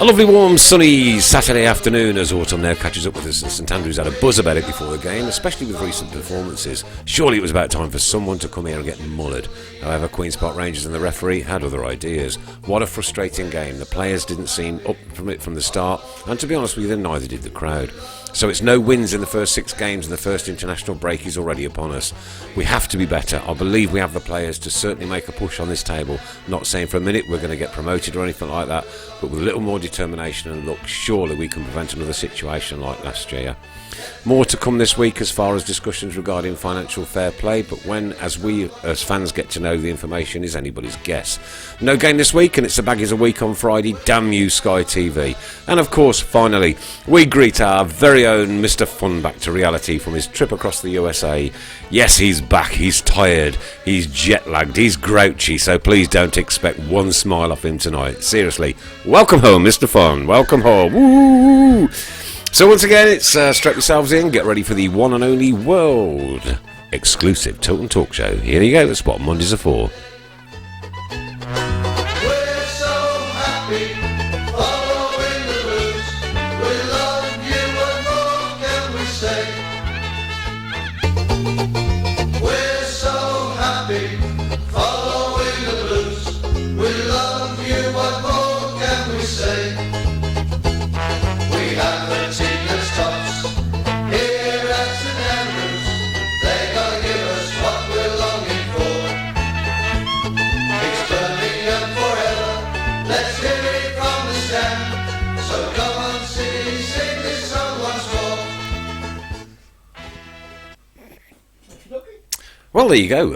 A lovely warm sunny Saturday afternoon as autumn now catches up with us, and St Andrews had a buzz about it before the game, especially with recent performances. Surely it was about time for someone to come here and get mullered. However, Queen's Park Rangers and the referee had other ideas. What a frustrating game. The players didn't seem up from it from the start, and to be honest with you, neither did the crowd. So it's no wins in the first 6 games, and the first international break is already upon us. We have to be better. I believe we have the players to certainly make a push on this table. Not saying for a minute we're going to get promoted or anything like that, but with a little more determination and luck, surely we can prevent another situation like last year. More to come this week as far as discussions regarding financial fair play, but when, as we as fans get to know the information, is anybody's guess. No game this week, and it's the Baggies a week on Friday. Damn you, Sky TV. And of course, finally, we greet our very own Mr. Fun back to reality from his trip across the USA. Yes, he's back, he's tired, he's jet-lagged, he's grouchy, so please don't expect one smile off him tonight. Seriously, welcome home, Mr. Fun, welcome home. Woo! So once again, it's strap yourselves in, get ready for the one and only world exclusive Tilton Talk Show. Here you go, that's what Mondays are for. We're so happy, following the blues. We love you, what more can we say? We're so happy, following the blues. We love you, what more can we say? We have the cheapest tops here at St Andrews. They gotta give us what we're longing for. It's Birmingham forever. Let's hear it from the stand. So come on, sing this song once more. Well, there you go,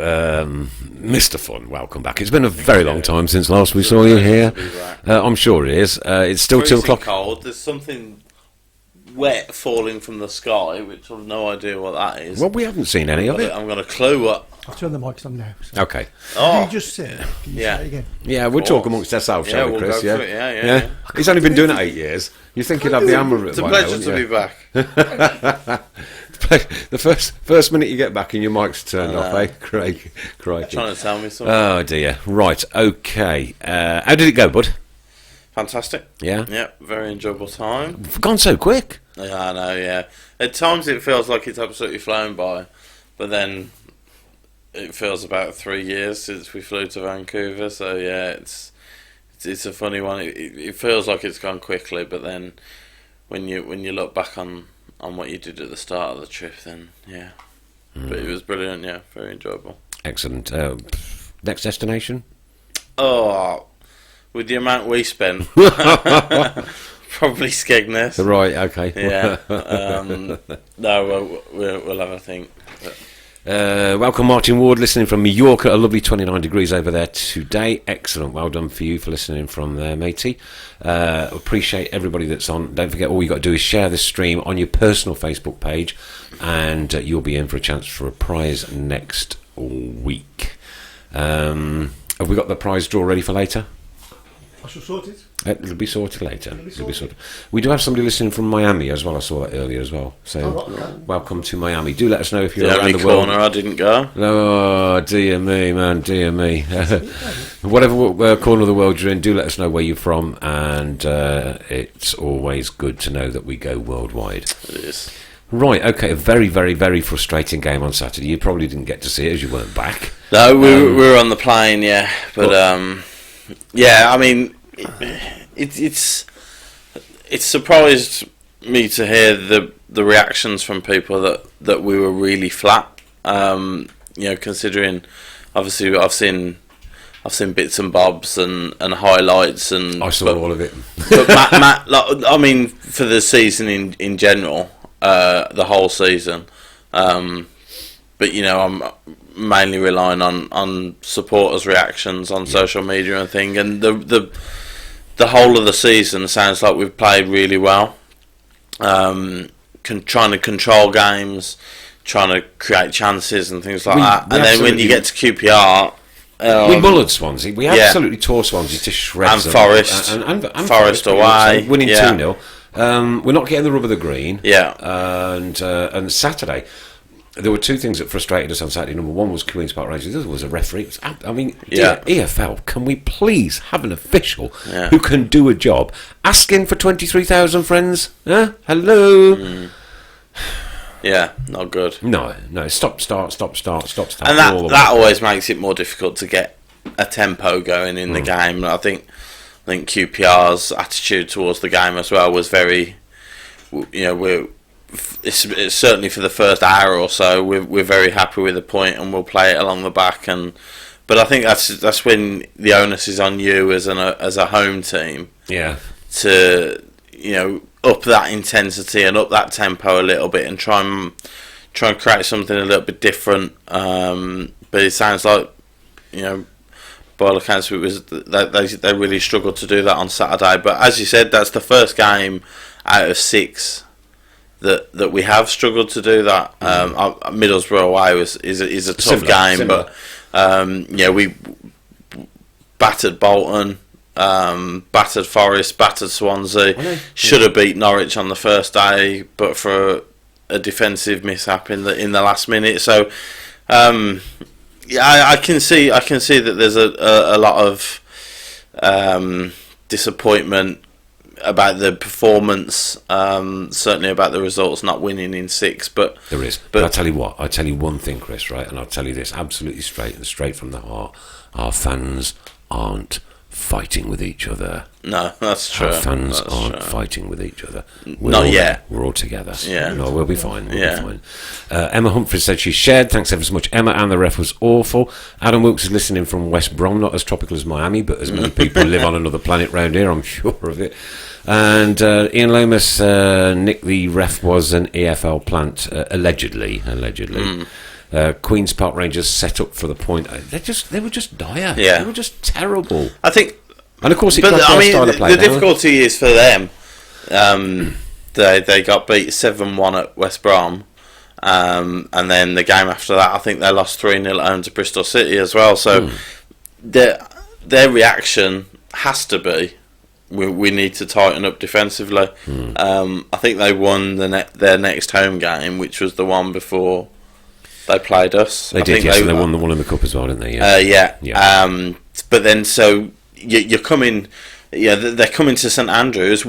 Mr. Fun, welcome back. It's been a very long time since last we saw you here. I'm sure it is. It's still 2 o'clock. Cold. There's something wet falling from the sky, which I've no idea what that is. Well, we haven't seen any of it. I'm going to clue what. I'll turn the mics on now. So. Okay. Can you just say it? Can you Yeah. say it again? Yeah, we'll talk amongst ourselves, shall we, we'll Chris? go for it. Yeah. He's only been doing it 8 years. You think he'd have the hammer of it It's a by now, pleasure wouldn't to you? be back. The first minute you get back and your mic's turned off, eh? Crikey. Trying to tell me something. Oh, dear. Right, okay. How did it go, bud? Fantastic. Yeah? Yeah, very enjoyable time. Gone so quick. Yeah, I know, yeah. At times it feels like it's absolutely flown by, but then it feels about 3 years since we flew to Vancouver, so yeah, it's a funny one. It feels like it's gone quickly, but then when you look back on what you did at the start of the trip, then yeah. But it was brilliant, yeah, very enjoyable. Excellent. Next destination? Oh, with the amount we spent, probably Skegness. Right, okay. Yeah. No, we'll have a think. But Welcome Martin Ward, listening from Mallorca. A lovely 29 degrees over there today. Excellent. Well done for you for listening from there, matey. Appreciate everybody that's on. Don't forget, all you got to do is share this stream on your personal Facebook page, and you'll be in for a chance for a prize next week. Have we got the prize draw ready for later? I shall sort it. It'll be sorted later. It'll be sorted. We do have somebody listening from Miami as well. I saw that earlier as well. So, welcome to Miami. Do let us know if you're the around only the world. corner I didn't go. Oh, dear me, man, dear me. Whatever corner of the world you're in, do let us know where you're from. And it's always good to know that we go worldwide. It is. Right, okay, a very, very, very frustrating game on Saturday. You probably didn't get to see it as you weren't back. No, we were on the plane, yeah. But, yeah, I mean, it's surprised me to hear the reactions from people that we were really flat. You know, considering obviously I've seen bits and bobs and highlights, and I saw all of it. But Matt, like, I mean, for the season in general, the whole season. But you know, I'm mainly relying on supporters' reactions on social media and thing, and the whole of the season sounds like we've played really well. Trying to control games, trying to create chances and things like that. And then when you get to QPR, we mullered Swansea. We absolutely tore Swansea to shreds. And Forest. And Forest away. Winning 2-0. We're not getting the rub of the green. Yeah. And Saturday, there were two things that frustrated us on Saturday. Number one was Queen's Park Rangers. The other was a referee. It was, I mean, Yeah. EFL, can we please have an official who can do a job? Asking for 23,000 friends? Huh? Hello? Yeah, not good. No. Stop, start. And that always makes it more difficult to get a tempo going in the game. I think QPR's attitude towards the game as well was very, it's certainly for the first hour or so we're very happy with the point and we'll play it along the back, but I think that's when the onus is on you as a home team to up that intensity and up that tempo a little bit and try and create something a little bit different, but it sounds like by all accounts it was they really struggled to do that on Saturday. But as you said, that's the first game out of 6 that we have struggled to do that. Middlesbrough away is a tough game, similar. But we battered Bolton, battered Forest, battered Swansea. Should have beat Norwich on the first day, but for a defensive mishap in the last minute. So I can see that there's a lot of disappointment about the performance, certainly about the results not winning in 6, but there is. But I'll tell you one thing, Chris, right? And I'll tell you this absolutely straight from the heart. Our fans aren't fighting with each other. No, that's true. Our fans aren't fighting with each other. Not yet. We're all together. Yeah. No, we'll be fine. We'll be fine. Emma Humphries said she shared. Thanks ever so much, Emma. And the ref was awful. Adam Wilkes is listening from West Brom, not as tropical as Miami, but as many people live on another planet round here, I'm sure of it. And Ian Lomas, Nick, the ref was an EFL plant, allegedly. Queen's Park Rangers set up for the point. They were just dire. Yeah. They were just terrible. I think. And of course, But I mean, the difficulty is for them. They got beat 7-1 at West Brom, and then the game after that, I think they lost 3-0 at home to Bristol City as well. So their reaction has to be, we need to tighten up defensively. I think they won their next home game, which was the one before they played us. They did, yes, and they won the one in the cup as well, didn't they? Yeah. But then, so you're coming, they're coming to St Andrews,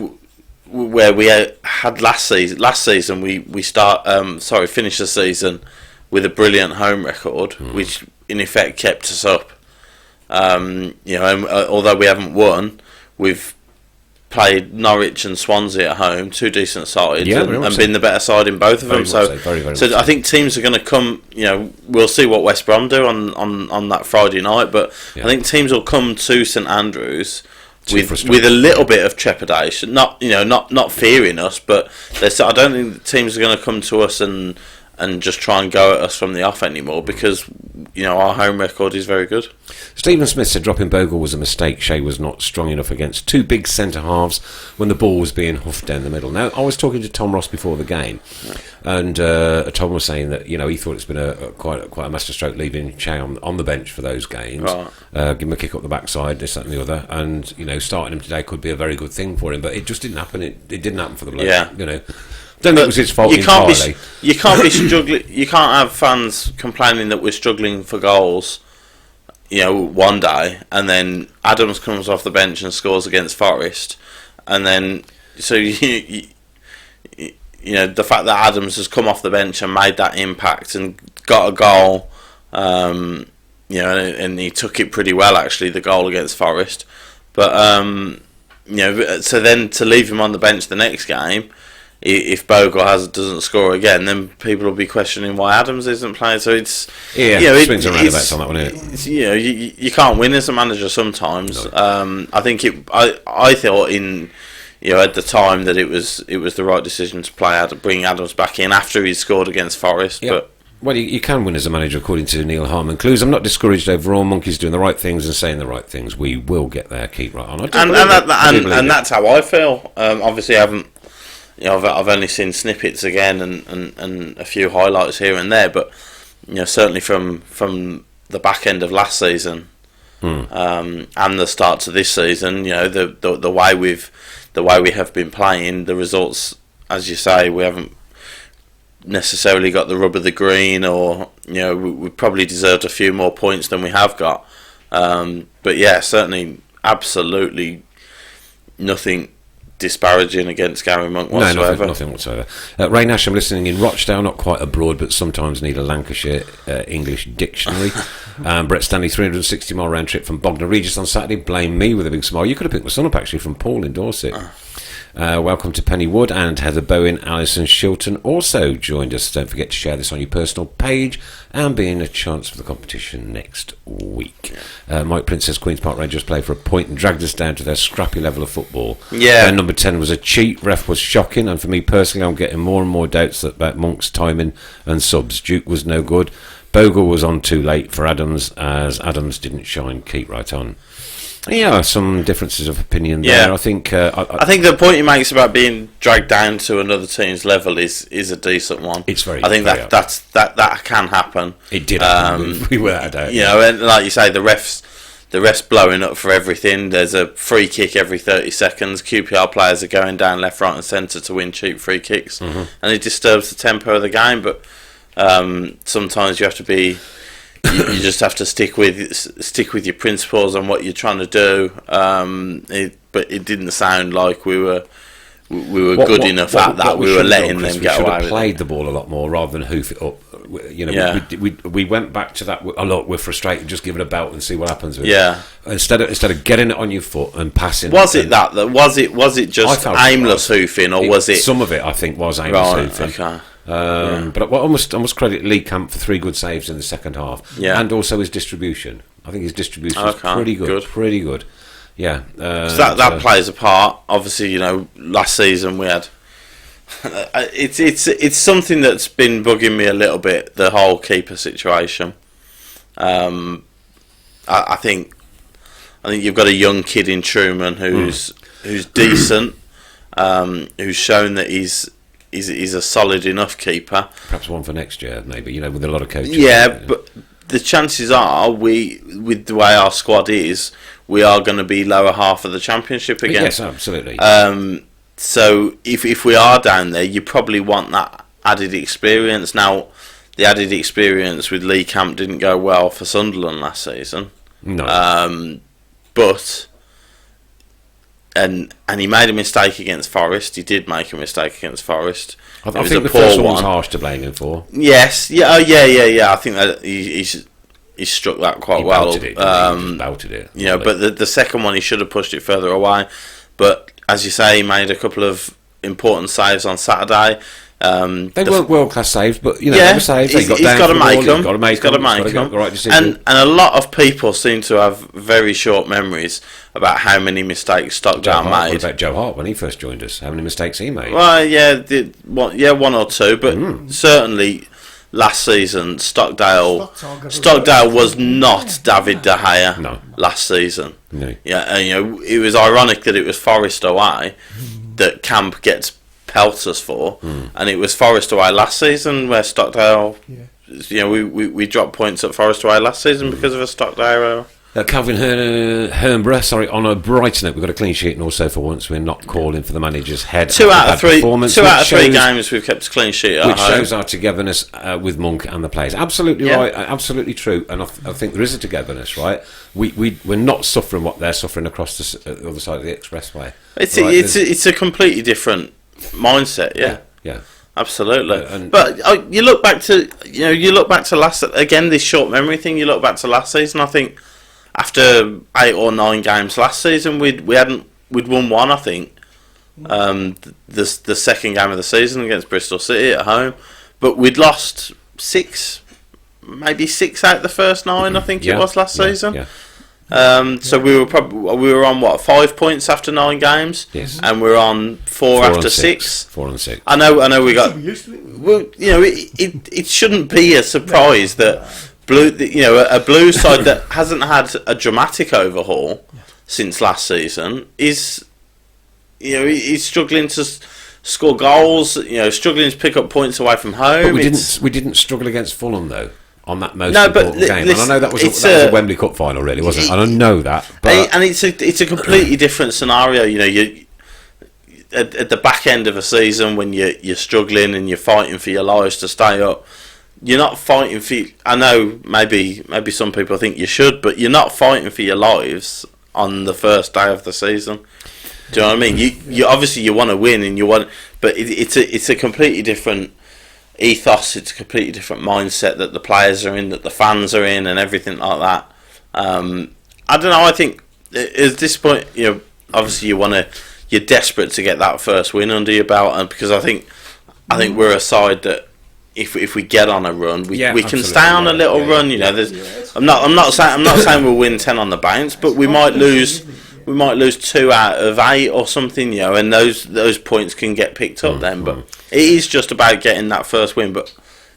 where we had last season. We finished the season with a brilliant home record, which in effect kept us up. Although we haven't won, we've played Norwich and Swansea at home, 2 decent sides, and been the better side in both of them. So I think teams are going to come. We'll see what West Brom do on that Friday night, but I think teams will come to St Andrews with a little bit of trepidation, not fearing us, but I don't think teams are going to come to us and just try and go at us from the off anymore, because our home record is very good. Stephen Smith said dropping Bogle was a mistake. Shea was not strong enough against 2 big centre halves when the ball was being huffed down the middle. Now, I was talking to Tom Ross before the game, and Tom was saying that he thought it's been quite a masterstroke leaving Shea on the bench for those games. Give him a kick up the backside, this, that, and the other, and starting him today could be a very good thing for him. But it just didn't happen. It didn't happen for the bloke. Yeah. Don't think it was his fault entirely. You can't be struggling. You can't have fans complaining that we're struggling for goals, one day, and then Adams comes off the bench and scores against Forest, and then the fact that Adams has come off the bench and made that impact and got a goal, and he took it pretty well actually, the goal against Forest, but so then to leave him on the bench the next game, if Bogle doesn't score again, then people will be questioning why Adams isn't playing. So it's swings and roundabouts on that one, isn't it? You can't win as a manager sometimes. No. I think I thought at the time that it was the right decision to bring Adams back in after he scored against Forest. Yeah. But well, you can win as a manager, according to Neil Harmon Clues. I'm not discouraged overall. Monkey's doing the right things and saying the right things. We will get there. Keep right on. And that's how I feel. Obviously, I haven't. I've only seen snippets again and a few highlights here and there, but certainly from the back end of last season and the start to this season, the way we have been playing, the results, as you say, we haven't necessarily got the rub of the green, or we probably deserved a few more points than we have got. But yeah, certainly, absolutely nothing disparaging against Gary Monk whatsoever. No, nothing whatsoever. Ray Nash, I'm listening in Rochdale, not quite abroad, but sometimes need a Lancashire English dictionary. Brett Stanley, 360-mile round trip from Bognor Regis on Saturday. Blame me with a big smile. You could have picked my son up, actually, from Paul in Dorset. Welcome to Penny Wood, and Heather Bowen, Alison Shilton also joined us. Don't forget to share this on your personal page and be in a chance for the competition next week. Mike Prince says Queen's Park Rangers played for a point and dragged us down to their scrappy level of football. Yeah. Number 10 was a cheat. Ref was shocking, and for me personally, I'm getting more and more doubts about Monk's timing and subs. Duke was no good. Bogle was on too late for Adams, as Adams didn't shine. Keep right on. Yeah, some differences of opinion there. I think I think the point he makes about being dragged down to another team's level is a decent one. It's very. I think that can happen. It did happen. We were out. And like you say, the refs blowing up for everything. There's a free kick every 30 seconds. QPR players are going down left, right, and centre to win cheap free kicks, and it disturbs the tempo of the game. But sometimes you have to be. You just have to stick with your principles and what you're trying to do. But it didn't sound like we were good enough at that. We were letting them get away with it. We should have played the ball a lot more rather than hoof it up. We went back to that. Oh, look, we're frustrated. Just give it a belt and see what happens with it. Instead of getting it on your foot and passing. Was it just aimless hoofing, or was it? Some of it, I think, was aimless hoofing. Okay. But I almost credit Lee Camp for 3 good saves in the second half, and also his distribution. I think his distribution was pretty good. Yeah, so that plays a part. Obviously, last season we had. It's something that's been bugging me a little bit. The whole keeper situation. I think you've got a young kid in Truman who's decent, who's shown that he's a solid enough keeper. Perhaps one for next year, maybe. With a lot of coaches. Yeah, but the chances are, with the way our squad is, we are going to be lower half of the Championship again. Yes, absolutely. So if we are down there, you probably want that added experience. Now, the added experience with Lee Camp didn't go well for Sunderland last season. No. But. And he made a mistake against Forest. He did make a mistake against Forest. I think the first one was harsh to blame him for. Yes, yeah. I think that he struck that quite well. He belted it. But the second one, he should have pushed it further away. But as you say, he made a couple of important saves on Saturday. They weren't world-class saves, but they were saves. He's got to make them. He's got to make them. And a lot of people seem to have very short memories about how many mistakes Stockdale made. What about Joe Hart when he first joined us? How many mistakes he made? Well, one or two, but certainly last season Stockdale was not David De Gea last season. No. Yeah, and it was ironic that it was Forest away that Camp gets pelt us for, and it was Forest away last season where Stockdale. Yeah. We dropped points at Forest away last season because of a Stockdale error. Calvin Hernborough, on a brighter note, we've got a clean sheet, and also for once we're not calling for the manager's head. 2 out of 3 games we've kept a clean sheet at which home. Shows our togetherness with Monk and the players. Absolutely right, absolutely true, and I think there is a togetherness, right? We're not suffering what they're suffering across the other side of the expressway. It's a completely different mindset, yeah, absolutely. But you look back to last again, this short memory thing. You look back to last season. I think after 8 or 9 games last season, we'd won one. I think the second game of the season against Bristol City at home, but we'd lost 6, maybe 6 out of the first 9. I think it was last season. Yeah. So we were on 5 points after 9 games, and we're on 4 after 6. 4 and 6. I know we got. Well, it shouldn't be a surprise that a blue side that hasn't had a dramatic overhaul since last season is struggling to score goals. Struggling to pick up points away from home. But we didn't struggle against Fulham though. On that most important game, and I know that was a Wembley Cup final, really, wasn't it? And I know that, but and it's a completely different scenario. at the back end of a season when you're struggling and you're fighting for your lives to stay up. You're not fighting for. I know maybe some people think you should, but you're not fighting for your lives on the first day of the season. Do you know what I mean? You obviously you want to win and you want, but it's a completely different ethos. It's a completely different mindset that the players are in, that the fans are in, and everything like that. I don't know. I think at this point, obviously you're desperate to get that first win under your belt, and because I think we're a side that if we get on a run, we can stay on a little run. I'm not saying we'll win 10 on the bounce, but we might lose. We might lose 2 out of 8 or something, and those points can get picked up then. But it is just about getting that first win. But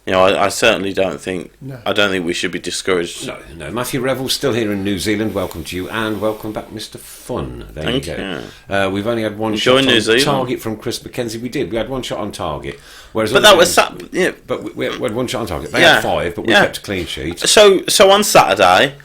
I certainly don't think we should be discouraged. No. Matthew Revell's still here in New Zealand. Welcome to you, and welcome back, Mr. Fun. Thank you. We've only had one shot on target from Chris McKenzie. We had one shot on target. But that was But we had one shot on target. They had 5, but we kept a clean sheet. So on Saturday,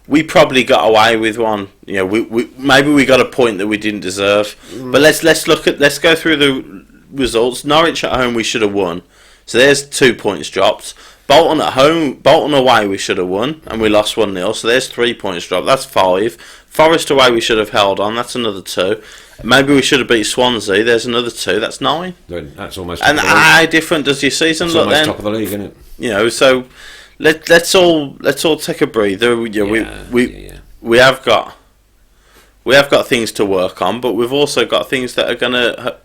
we probably got away with one. Maybe we got a point that we didn't deserve. But let's go through the results. Norwich at home, we should have won. So there's 2 points dropped. Bolton away, we should have won, and we lost 1-0. So there's 3 points dropped. That's 5. Forest away, we should have held on. That's another 2. Maybe we should have beat Swansea. There's another 2. That's 9. That's almost. And how different does your season look then? Top of the league, isn't it? So let's all take a breather. We have got things to work on, but we've also got things that are going to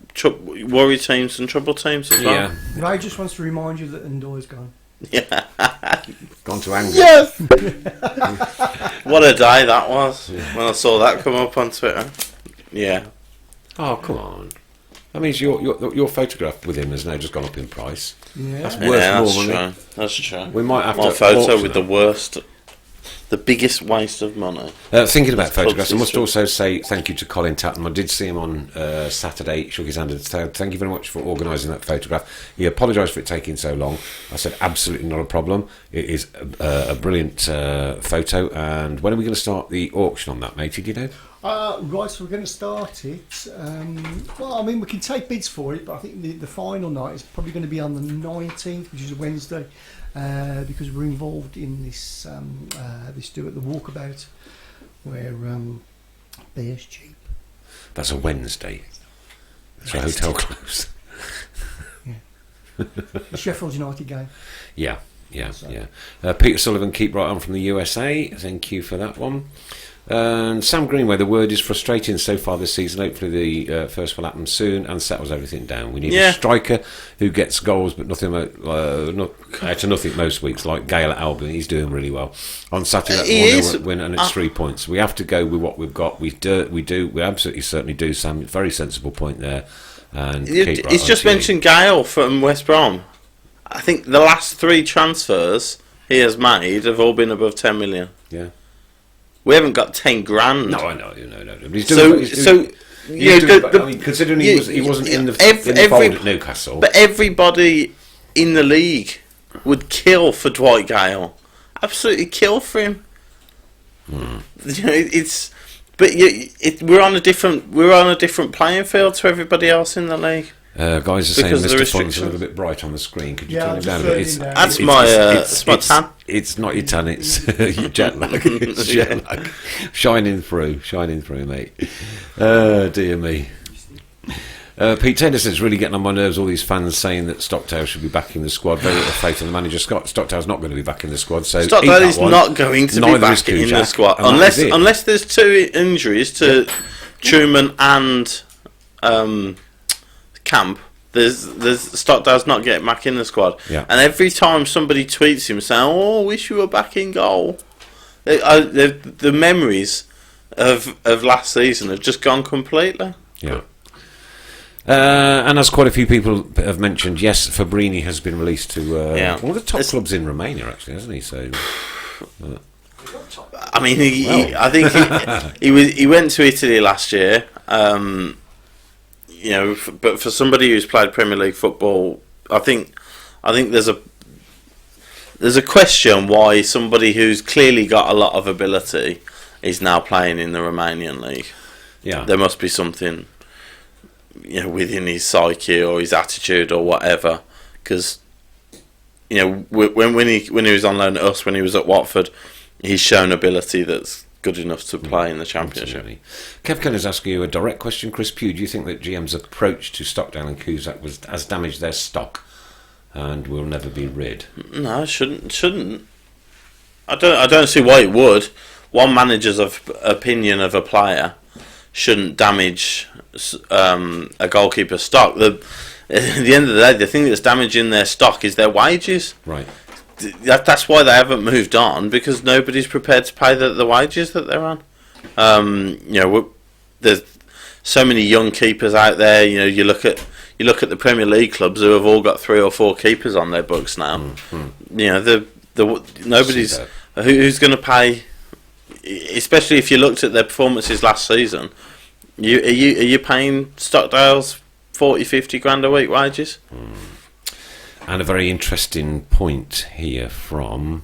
worry teams and trouble teams as well. Ray just wants to remind you that Ndoye's gone. Yeah. Gone to anger. Yes. What a day that was when I saw that come up on Twitter. Yeah. Oh, come on. That means your photograph with him has now just gone up in price. Yeah. That's worth more money. That's true. We might have my to photo with the biggest waste of money. Thinking about photographs, I must also say thank you to Colin Tatton. I did see him on Saturday, shook his hand and said thank you very much for organising that photograph. He apologised for it taking so long. I said absolutely not a problem. It is a brilliant photo. And when are we going to start the auction on that, matey, do you know? Right, so we're going to start it. We can take bids for it, but I think the final night is probably going to be on the 19th, which is a Wednesday, because we're involved in this do at the walkabout, where beer's cheap. That's a Wednesday. It's a hotel close. The Sheffield United game. Yeah. Peter Sullivan, keep right on from the USA. Thank you for that one. And Sam Greenway, the word is frustrating so far this season. Hopefully the first will happen soon and settles everything down. We need a striker who gets goals but nothing out of nothing most weeks, like Gale at Albion. He's doing really well. On Saturday, that's 1-0 win and it's 3 points. We have to go with what we've got. We absolutely certainly do, Sam. Very sensible point there. And he's just mentioned Gale from West Brom. I think the last 3 transfers he has made have all been above 10 million. Yeah. We haven't got 10 grand. No, I know. Considering he wasn't in the fold at Newcastle. But everybody in the league would kill for Dwight Gale. Absolutely kill for him. We're on a different playing field to everybody else in the league. Guys are saying Mr. Fun's a little bit bright on the screen. Could you turn it down a bit? That's my tan. It's not your tan, it's your jet lag. It's jet lag. Shining through, mate. Dear me. Pete Tenderson's really getting on my nerves, all these fans saying that Stockdale should be back in the squad. Very little faith in the manager. Stockdale's not going to be back in the squad. So Stockdale is not going to be back in the squad. Unless there's 2 injuries to Truman and Camp. There's Stockdale's not getting back in the squad. Yeah. And every time somebody tweets him saying, "Oh, wish you were back in goal," the memories of last season have just gone completely. Yeah. And as quite a few people have mentioned, yes, Fabrini has been released to one of the top clubs in Romania, actually, hasn't he? So, I mean, I think he went to Italy last year. But for somebody who's played Premier League football, I think there's a question why somebody who's clearly got a lot of ability is now playing in the Romanian league. Yeah, there must be something within his psyche or his attitude or whatever. Because when he was on loan at us, when he was at Watford, he's shown ability that's good enough to play in the Championship. Absolutely. Kev Kenner's asking you a direct question. Chris Pugh, do you think that GM's approach to Stockdale and Cusack has damaged their stock and will never be rid? No, it shouldn't. I don't see why it would. One manager's opinion of a player shouldn't damage a goalkeeper's stock. At the end of the day, the thing that's damaging their stock is their wages. Right. That's why they haven't moved on, because nobody's prepared to pay the wages that they're on. There's so many young keepers out there. You look at the Premier League clubs who have all got 3 or 4 keepers on their books now. Nobody's who's going to pay. Especially if you looked at their performances last season, are you paying Stockdale's 40-50 grand a week wages? And a very interesting point here from,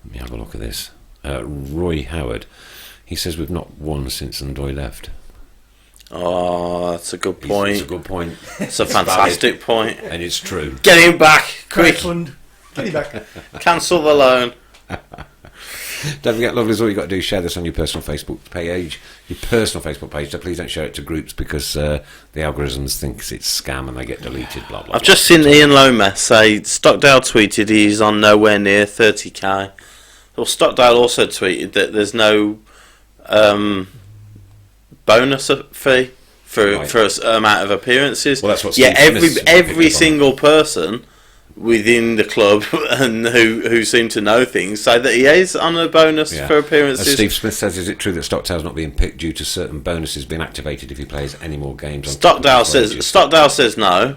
let me have a look at this, Roy Howard. He says we've not won since Ndoye left. Oh, that's a good point. It's a good point. It's a fantastic point. And it's true. Get him back, quick. Fund. Get him back. Cancel the loan. Don't forget, lovelies, all you've got to do is share this on your personal Facebook page. So please don't share it to groups, because the algorithms think it's scam and they get deleted, blah, blah, I've just seen Ian Lomas say Stockdale tweeted he's on nowhere near 30k. Well, Stockdale also tweeted that there's no bonus fee for a amount of appearances. Well, that's what every single person within the club and who seem to know things say that he is on a bonus for appearances. As Steve Smith says, is it true that Stockdale's not being picked due to certain bonuses being activated if he plays any more games? Stockdale says no,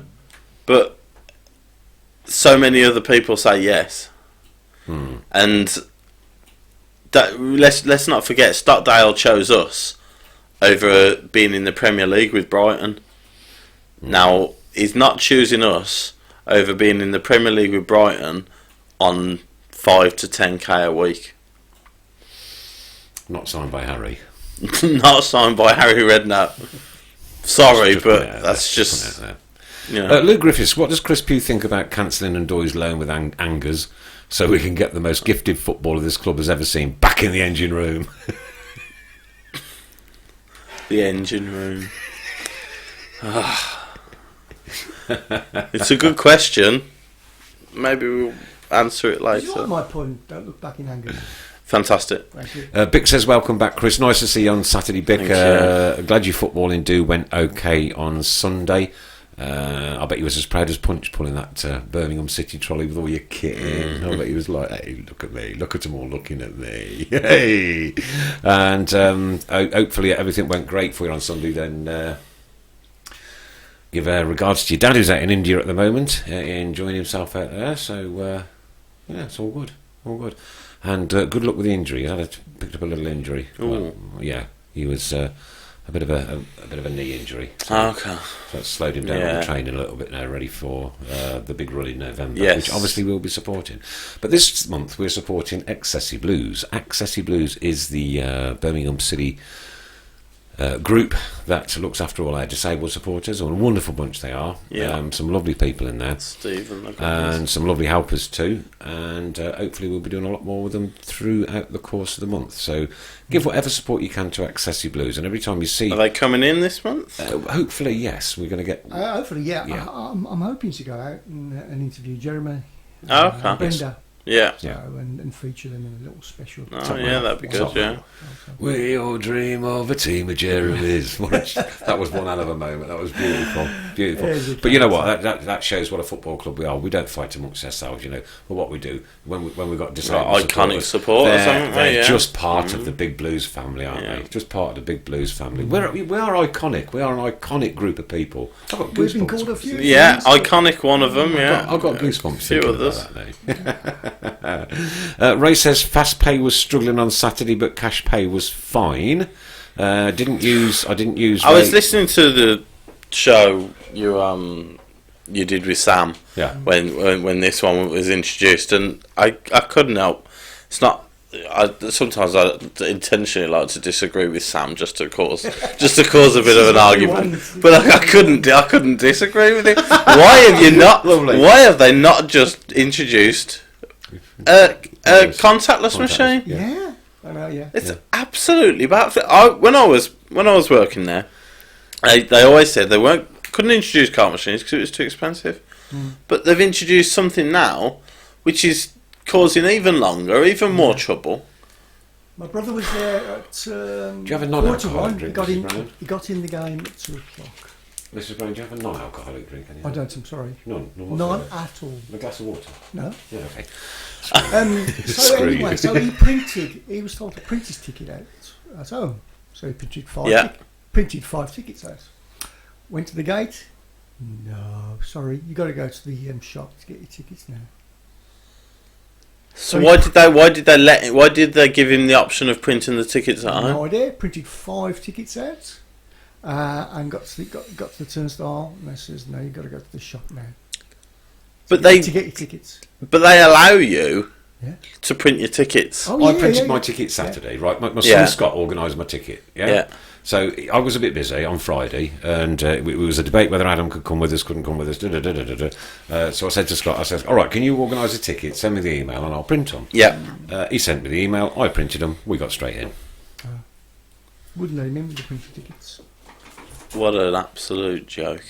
but so many other people say yes. And let's not forget, Stockdale chose us over being in the Premier League with Brighton. Now, he's not choosing us over being in the Premier League with Brighton on 5 to 10k a week. Not signed by Harry. Not signed by Harry Redknapp. Sorry, but that's just... Luke Griffiths, what does Chris Pugh think about cancelling Ndoye's loan with Angers so we can get the most gifted footballer this club has ever seen back in the engine room? The engine room. It's a good question. Maybe we'll answer it later. You like my point? Don't look back in anger. Fantastic. Thank you. Bick says, welcome back, Chris. Nice to see you on Saturday, Bick. Glad your footballing went okay on Sunday. I bet he was as proud as Punch pulling that Birmingham City trolley with all your kit in. I bet he was like, hey, look at me. Look at them all looking at me. Hey! And hopefully everything went great for you on Sunday then. Give regards to your dad, who's out in India at the moment, enjoying himself out there. So, it's all good. All good. And good luck with the injury. He picked up a little injury. Well, he was... a bit of a knee injury. So that's slowed him down on the training a little bit now, ready for the big run in November, which obviously we'll be supporting. But this month we're supporting Accessi Blues. Accessi Blues is the Birmingham City group that looks after all our disabled supporters. A wonderful bunch they are. Some lovely people in there. Stephen, and some lovely helpers too. And hopefully we'll be doing a lot more with them throughout the course of the month. So give whatever support you can to Accessi Blues. And every time you see... Are they coming in this month? Hopefully, yes. We're going to get... hopefully, yeah. I'm hoping to go out and interview Jeremy. Brenda. Yeah. So, and feature them in a little special. That'd be good, We all dream of a team of Jeremys. That was one hell of a moment. That was beautiful. Beautiful. But you know what? That shows what a football club we are. We don't fight amongst ourselves, But what we do, when we've got disabled iconic supporters, they're just part of the Big Blues family, aren't they? Just part of the Big Blues family. We are iconic. We are an iconic group of people. I've got goosebumps. We've been called a few things. Iconic one of them, I've got goosebumps. A few others. Ray says fast pay was struggling on Saturday, but cash pay was fine. I didn't use. I was listening to the show you did with Sam. When this one was introduced, and I couldn't help. It's not sometimes I intentionally like to disagree with Sam just to cause a bit of an argument. But I couldn't disagree with it. Why have you not? Why have they not just introduced a contactless machine? Yeah, I know. Yeah, It's absolutely bad. When I was working there, they always said they couldn't introduce card machines because it was too expensive. But they've introduced something now, which is causing even more trouble. my brother was there at Do you have a non-alcoholic 1:45. drink, He Mrs. Brown? got in the game at 2:00. Mrs. Brown, do you have a non-alcoholic drink? I don't. I'm sorry. None None at all. A glass of water? No. Yeah, okay. So Screw anyway, you. so he was told to print his ticket out at home. So he printed printed 5 tickets out. Went to the gate. No, sorry, you got to go to the shop to get your tickets now. So why did they give him the option of printing the tickets at home? No idea. Printed 5 tickets out, and got to the turnstile, and they says, "No, you got to go to the shop now." But to they get your tickets. But they allow you Yeah. to print your tickets. Oh, I yeah, printed yeah, my yeah. ticket Saturday, right? My son Yeah. Scott organised my ticket. Yeah. So I was a bit busy on Friday, and it was a debate whether Adam could come with us, couldn't come with us. So I said to Scott, "All right, can you organise a ticket? Send me the email, and I'll print them." Yeah. He sent me the email. I printed them. We got straight in. Wouldn't let him in with the printed tickets. What an absolute joke.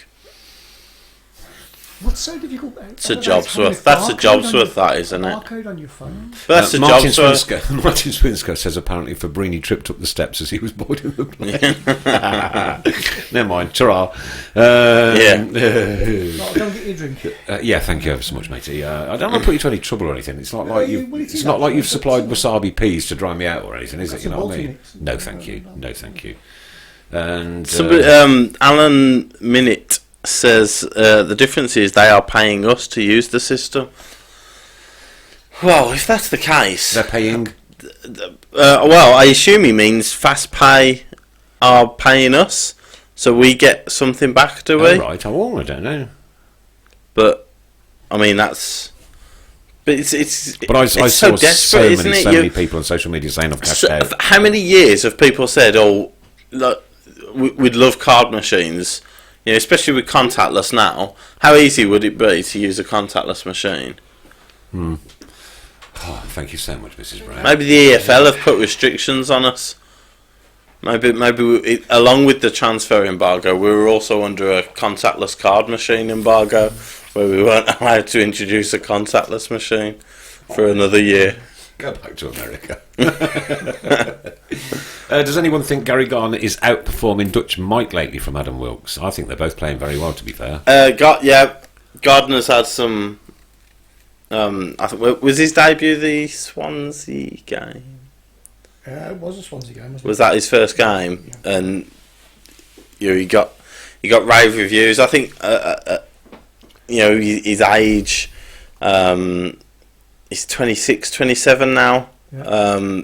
What's so difficult? It's a job's worth. That's a job's worth, that, isn't it? Barcode on your phone. That's a Martin job's worth. Martin Swinscoe says apparently Fabrini tripped up the steps as he was boarding the plane. Never mind. Ta-ra. Yeah. Right, don't get your drink. Yeah, thank you ever so much, matey. I don't want to put you to any trouble or anything. It's not like Yeah, you. well, it is It's not like actually, you've but supplied wasabi peas to dry me out or anything, is it? That's You a know what I mean? multi-mix. No, thank you. No, thank you. And Alan Minute says the difference is they are paying us to use the system. Well, if that's the case, they're paying. well, I assume he means FastPay are paying us, so we get something back, do we? Right. Oh, I don't know. But I mean, that's. But it's. But I it's saw desperate, isn't it? so many people on social media saying I've cashed out. How many years have people said, "Oh, look, we'd love card machines"? You know, especially with contactless now. How easy would it be to use a contactless machine? Oh, thank you so much, Mrs. Brown. Maybe the EFL have put restrictions on us. Maybe along with the transfer embargo, we were also under a contactless card machine embargo, where we weren't allowed to introduce a contactless machine for another year. Go back to America. Does anyone think Gary Garner is outperforming Dutch Mike lately from Adam Wilkes? I think they're both playing very well, to be fair. Gardner's had some. I think was his debut the Swansea game. It was a Swansea game, wasn't Was that his first game? Yeah. And he got rave reviews. I think his age. He's 26, 27 now. Yeah.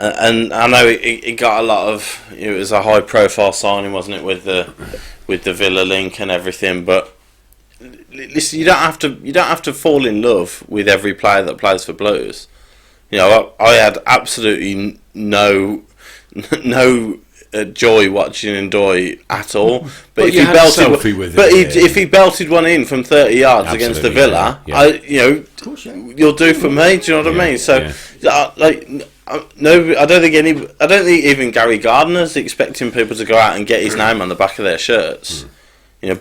And I know it got a lot of. It was a high profile signing, wasn't it, with the Villa link and everything. But listen, you don't have to fall in love with every player that plays for Blues. You know, I had absolutely no joy watching Ndoye at all. But if you he had a selfie with him, yeah. if he belted one in from 30 yards against the Absolutely, Villa, yeah. Of course, yeah. you'll do for me. Do you know what I mean? So, no, I don't think even Gary Gardner's expecting people to go out and get his name on the back of their shirts. You know,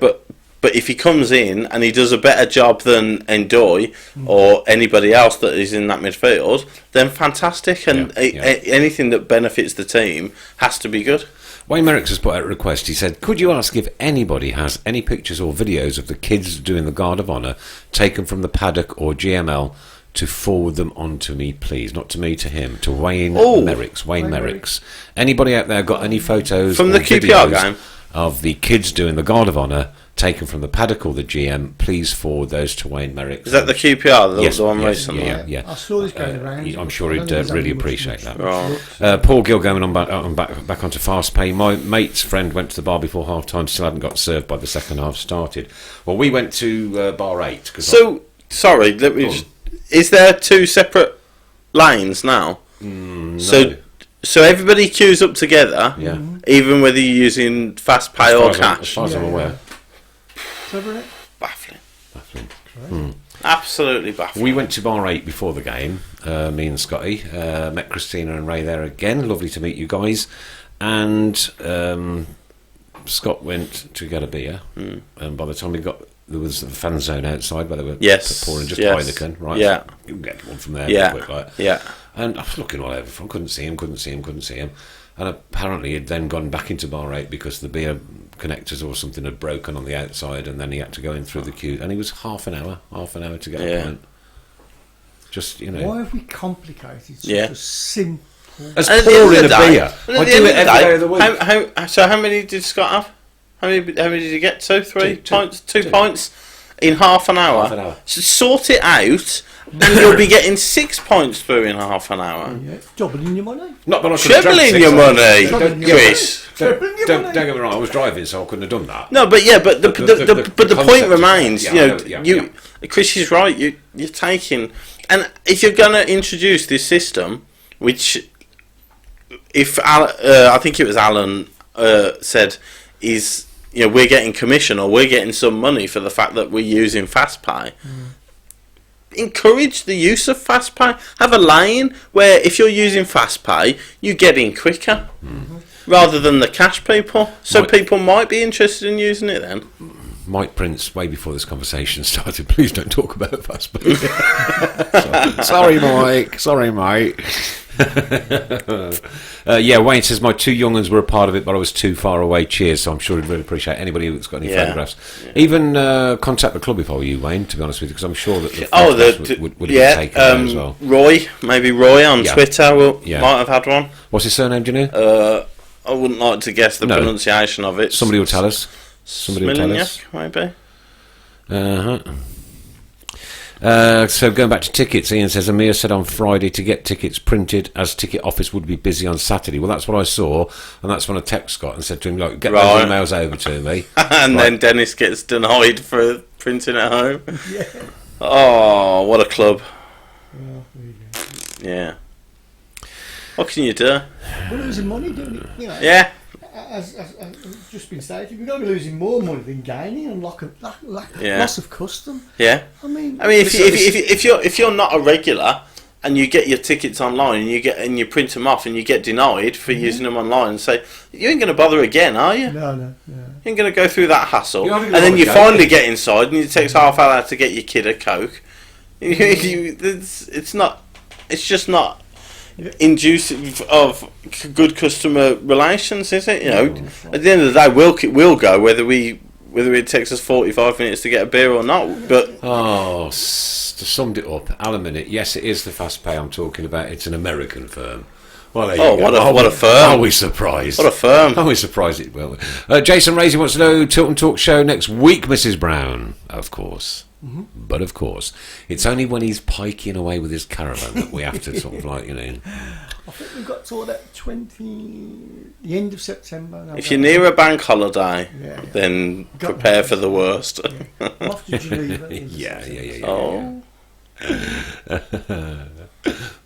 but if he comes in and he does a better job than Ndoye or anybody else that is in that midfield, then fantastic. And anything that benefits the team has to be good. Wayne Merricks has put out a request. He said, could you ask if anybody has any pictures or videos of the kids doing the Guard of Honour taken from the paddock or GML to forward them on to me, please? Not to me, to him, to Wayne Merricks. Wayne Merricks. Anybody out there got any photos from the QPR game of the kids doing the Guard of Honour taken from the paddock or the GM? Please forward those to Wayne Merricks. Is that the QPR, the one recently? Yeah. I saw this going around. I'm sure he'd really appreciate that. Right. Paul Gill going on back onto fast pay. My mate's friend went to the bar before half time, still hadn't got served by the second half started. Well, we went to bar 8. So, sorry, let me is there two separate lanes now. No. So everybody queues up together, Yeah. even whether you're using fast pay or As cash. far as I'm aware. Clever, innit? Baffling. Absolutely baffling. We went to Bar 8 before the game, me and Scotty. Met Christina and Ray there again. Lovely to meet you guys. And Scott went to get a beer. And by the time we got... There was the fan zone outside where they were pouring just Heineken, right? Yeah. You can get one from there. Yeah. Quick, like. Yeah. And I was looking all over for him. Couldn't see him. And apparently he'd then gone back into Bar 8 because the beer connectors or something had broken on the outside, and then he had to go in through the queue. And he was half an hour to get a pint. Just, you know. Why have we complicated such Yeah. a simple... As And at the end pouring of a the day- beer. and at I the do end it of the every day, day of the week. So how many did Scott have? How many did you get to? Three Two. pints? Two pints in half an hour. Half an hour. So sort it out, and you'll be getting 6 pints through in half an hour. Yeah, doubling your money. Not that I could have drank Trebling six your of money, them. Trebling your Chris. Don't get me wrong, I was driving, so I couldn't have done that. No, but yeah, but the the point concept of remains. that. You Yeah, know, Chris is right. You're taking, and if you're going to introduce this system, which, if I think it was Alan said, is, you know, we're getting commission or we're getting some money for the fact that we're using FastPay. Encourage the use of FastPay. Have a lane where if you're using FastPay, you get in quicker. Rather than the cash people, so people might be interested in using it then. Mike Prince, way before this conversation started, please don't talk about FastPay. Sorry, Mike. Wayne says, my two young ones were a part of it, but I was too far away. Cheers. So I'm sure he'd really appreciate anybody who's got any photographs. Yeah. Even contact the club if I were you, Wayne, to be honest with you, because I'm sure that the photographs would have been taken there as well. Roy on Twitter might have had one. What's his surname, do you know? I wouldn't like to guess the pronunciation of it. Somebody will tell us. Maybe. So going back to tickets, Ian says, Amir said on Friday to get tickets printed as ticket office would be busy on Saturday. Well, that's what I saw, and that's when I texted Scott and said to him, look, get those emails over to me. And then Dennis gets denied for printing at home. Oh, what a club. Yeah. What can you do? We're losing money doing it, you know. Yeah. As just been stated, we're going to be losing more money than gaining, and loss of custom. Yeah. I mean, if you're not a regular and you get your tickets online and you print them off and you get denied for using them online, and say you ain't going to bother again, are you? No. You ain't going to go through that hassle, and then you finally get inside and it takes half an hour to get your kid a Coke. It's just not inducive of good customer relations, is it? You know, at the end of the day, we'll go whether it takes us 45 minutes to get a beer or not. But to summed it up, Aluminic. Yes, it is the FastPay I'm talking about. It's an American firm. Well, there you go. What a firm! Are we surprised? What a firm! Are we surprised it will? Jason Raisey wants to know Tilton Talk show next week, Mrs. Brown. Of course. But of course, it's only when he's piking away with his caravan that we have to sort of like, you know. I think we've got to that the end of September. If you're near a bank holiday, then prepare for the worst. Off to Geneva. Yeah.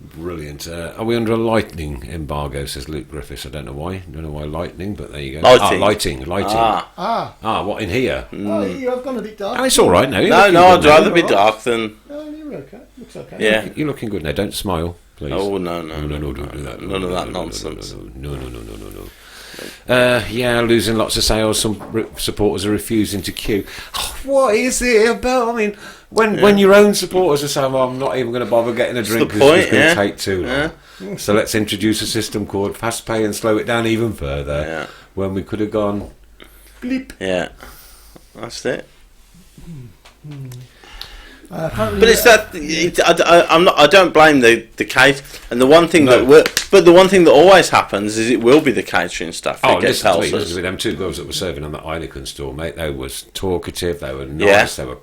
Brilliant. Are we under a lightning embargo, says Luke Griffiths? I don't know why. Lightning, but there you go. Lighting. What, in here? I've gone a bit dark. Oh, it's all right now. No, I'd rather be dark than... No, you're okay. Looks okay. Yeah. You're looking good now. Don't smile, please. Oh, no, don't do that. None of that nonsense. No. Losing lots of sales. Some supporters are refusing to queue. What is it about? I mean, when your own supporters are saying, well, I'm not even going to bother getting a drink because it's going to take too long. So let's introduce a system called FastPay and slow it down even further. When we could have gone bleep. Yeah, that's it. But it's I don't blame the case, and the one thing the one thing that always happens is it will be the catering staff that gets pelters. Listen to them two girls that were serving on that Heineken store, mate. They was talkative, they were nice, they were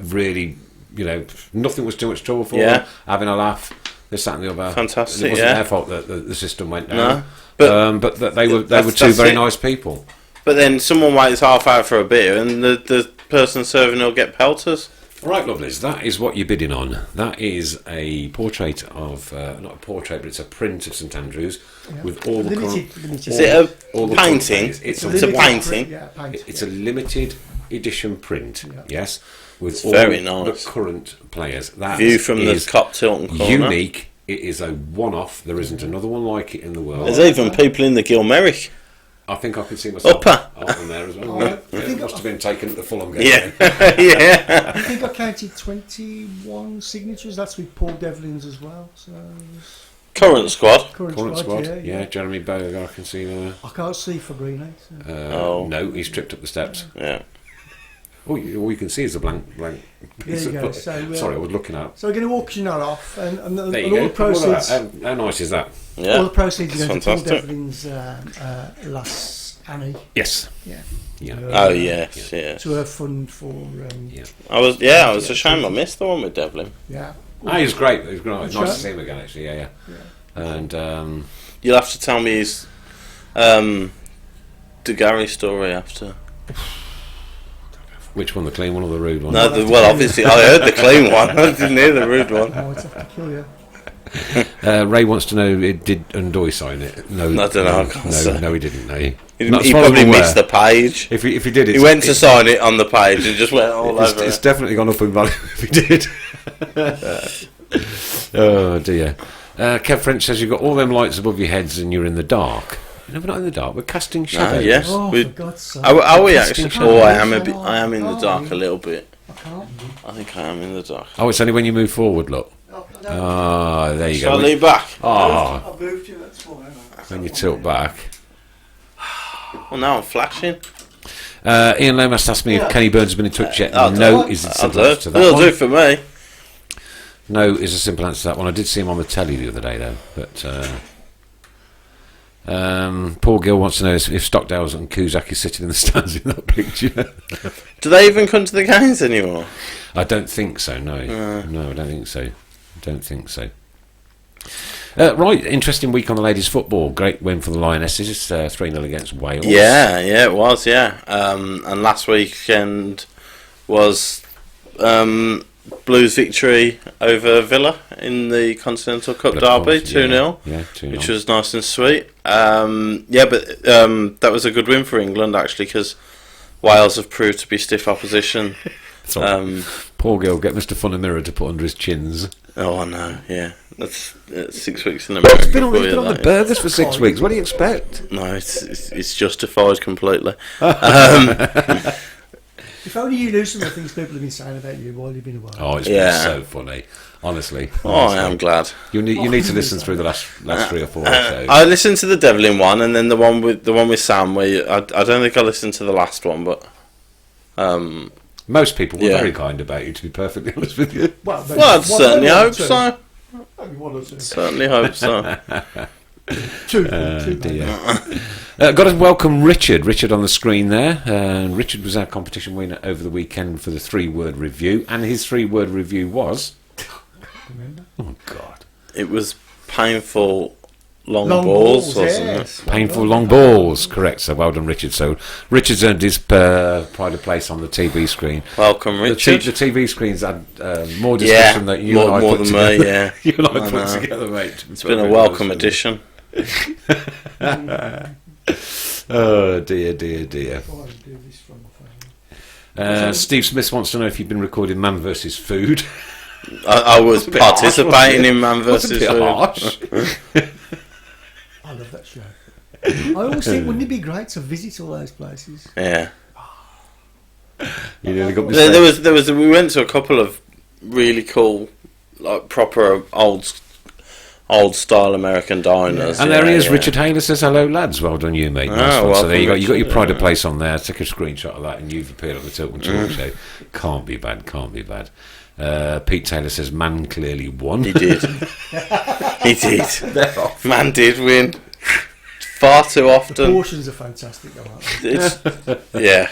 really, you know, nothing was too much trouble for them. Having a laugh, this, that, and the other. Fantastic. It wasn't their fault that the system went down. No, but that they were two very nice people. But then someone waits half hour for a beer, and the person serving will get pelters. Right, lovelies, that is what you're bidding on. That is a portrait of, not a portrait, but it's a print of St Andrews with all the Limited. Is it a all the painting? current players. It's a painting. Yeah, painting. It's a limited edition print, yes, with all very the nice. current players. That View from the is top Tilton corner. unique. It is a one-off. There isn't another one like it in the world. There's even people in the Gilmerick. I think I can see myself Upper. on there as well. Oh, Yeah, I think it must have been taken at the Fulham game. Yeah, yeah. I think I counted 21 signatures. That's with Paul Devlin's as well. So Current squad. Current squad, yeah. Jeremy Bogue, I can see there. I can't see Fabrini. So. No, he's tripped up the steps. Yeah. All you can see is a blank piece There you of go. foot. So, Sorry, I was looking at. So we're going to auction that off, and There all you the go. proceeds. How nice is that? Yeah. All the proceeds are going to Paul Fantastic. Devlin's last Annie. Yes. Yeah. Yeah. Oh yes, yeah. To her fund for. Yeah. I was ashamed I missed the one with Devlin. Yeah. Ah, he's great. He's great. That's Nice to right. see him again, actually. Yeah. And You'll have to tell me his DeGarry story after. which one, the clean one or the rude one? No, well, obviously I heard the clean one. I didn't hear the rude one. Oh, it's have to kill you. Ray wants to know, did Undoy sign it? No, I don't know, I can't say. no, he didn't. No, He Not as far as probably I'm aware. missed the page. If he did, He went to sign it on the page and just went all over it's it. definitely gone up in value if he did. Oh dear. Kev French says you've got all them lights above your heads and you're in the dark. No, we're not in the dark. We're casting shadows. yes. Oh, We- for God's sake. Are we Casting actually? Oh, shadows. I am in the dark a little bit. I can't. I think I am in the dark. Oh, it's only when you move forward. Look. No, Ah, there you Shall I go. lean back? Ah, I've moved you, that's fine. when you tilt back. Well, now I'm flashing. Ian Lomas asked me if Kenny Burns has been in touch yet. I'll No do. is the I'll simple do. answer to that It'll one. do for me. No is a simple answer to that one. I did see him on the telly the other day, though. But Paul Gill wants to know if Stockdale's and Cusack is sitting in the stands in that picture. Do they even come to the games anymore? I don't think so. No, no, I don't think so. Right, interesting week on the ladies' football. Great win for the Lionesses. It's 3-0 against Wales. Yeah, it was. Yeah, and last weekend was Blues' victory over Villa in the Continental Cup derby, 2-0. Yeah, 2-0. Which was nice and sweet. That was a good win for England actually, because Wales have proved to be stiff opposition. So, Paul Gill, get Mr. Funamira to put under his chins. Oh, I know. Yeah, that's 6 weeks in America. He's been on for you, the that is. burgers for 6 weeks. What do you expect? No, it's justified completely. If only you knew some of the things people have been saying about you while you've been away. Oh, it's Yeah. been so funny. Honestly. Oh, I am glad. You need to listen through the last 3 or 4 episodes. I listened to the Devlin one, and then the one with Sam. Where I don't think I listened to the last one, but Most people were Yeah. very kind about you, to be perfectly honest with you. Well, I'd certainly hope so. Only one or two. Certainly hope so. Two. Dear. Got to welcome Richard on the screen there. Richard was our competition winner over the weekend for the 3-word review, and his 3-word review was... Oh, God. It was painful long balls, wasn't yes. it? Painful long balls, correct. So well done, Richard. So Richard's earned his pride of place on the TV screen. Welcome, Richard. The TV screens had more discussion that you and I more put than together. me. Yeah, You and I I put know. together, mate. It's been a welcome addition. Oh dear. Why do you do this from the phone? Steve Smith wants to know if you've been recording Man vs Food. I was bit harsh, participating wasn't it? in Man That's a vs. bit Food. harsh. I love that show. I always think, wouldn't it be great to visit all those places? Yeah, You nearly got me. there was. We went to a couple of really cool, like proper old style American diners. And there he is, yeah. Richard Haylor says, hello lads, well done you mate. Oh, Nice one. So welcome, there you got your Richard. pride of place on there. Take a screenshot of that and you've appeared on the Tilton Talk Show. Can't be bad. Pete Taylor says, man clearly won. He did. He did. Man did win. Far too often. Portions are fantastic, though, aren't they? It's, yeah.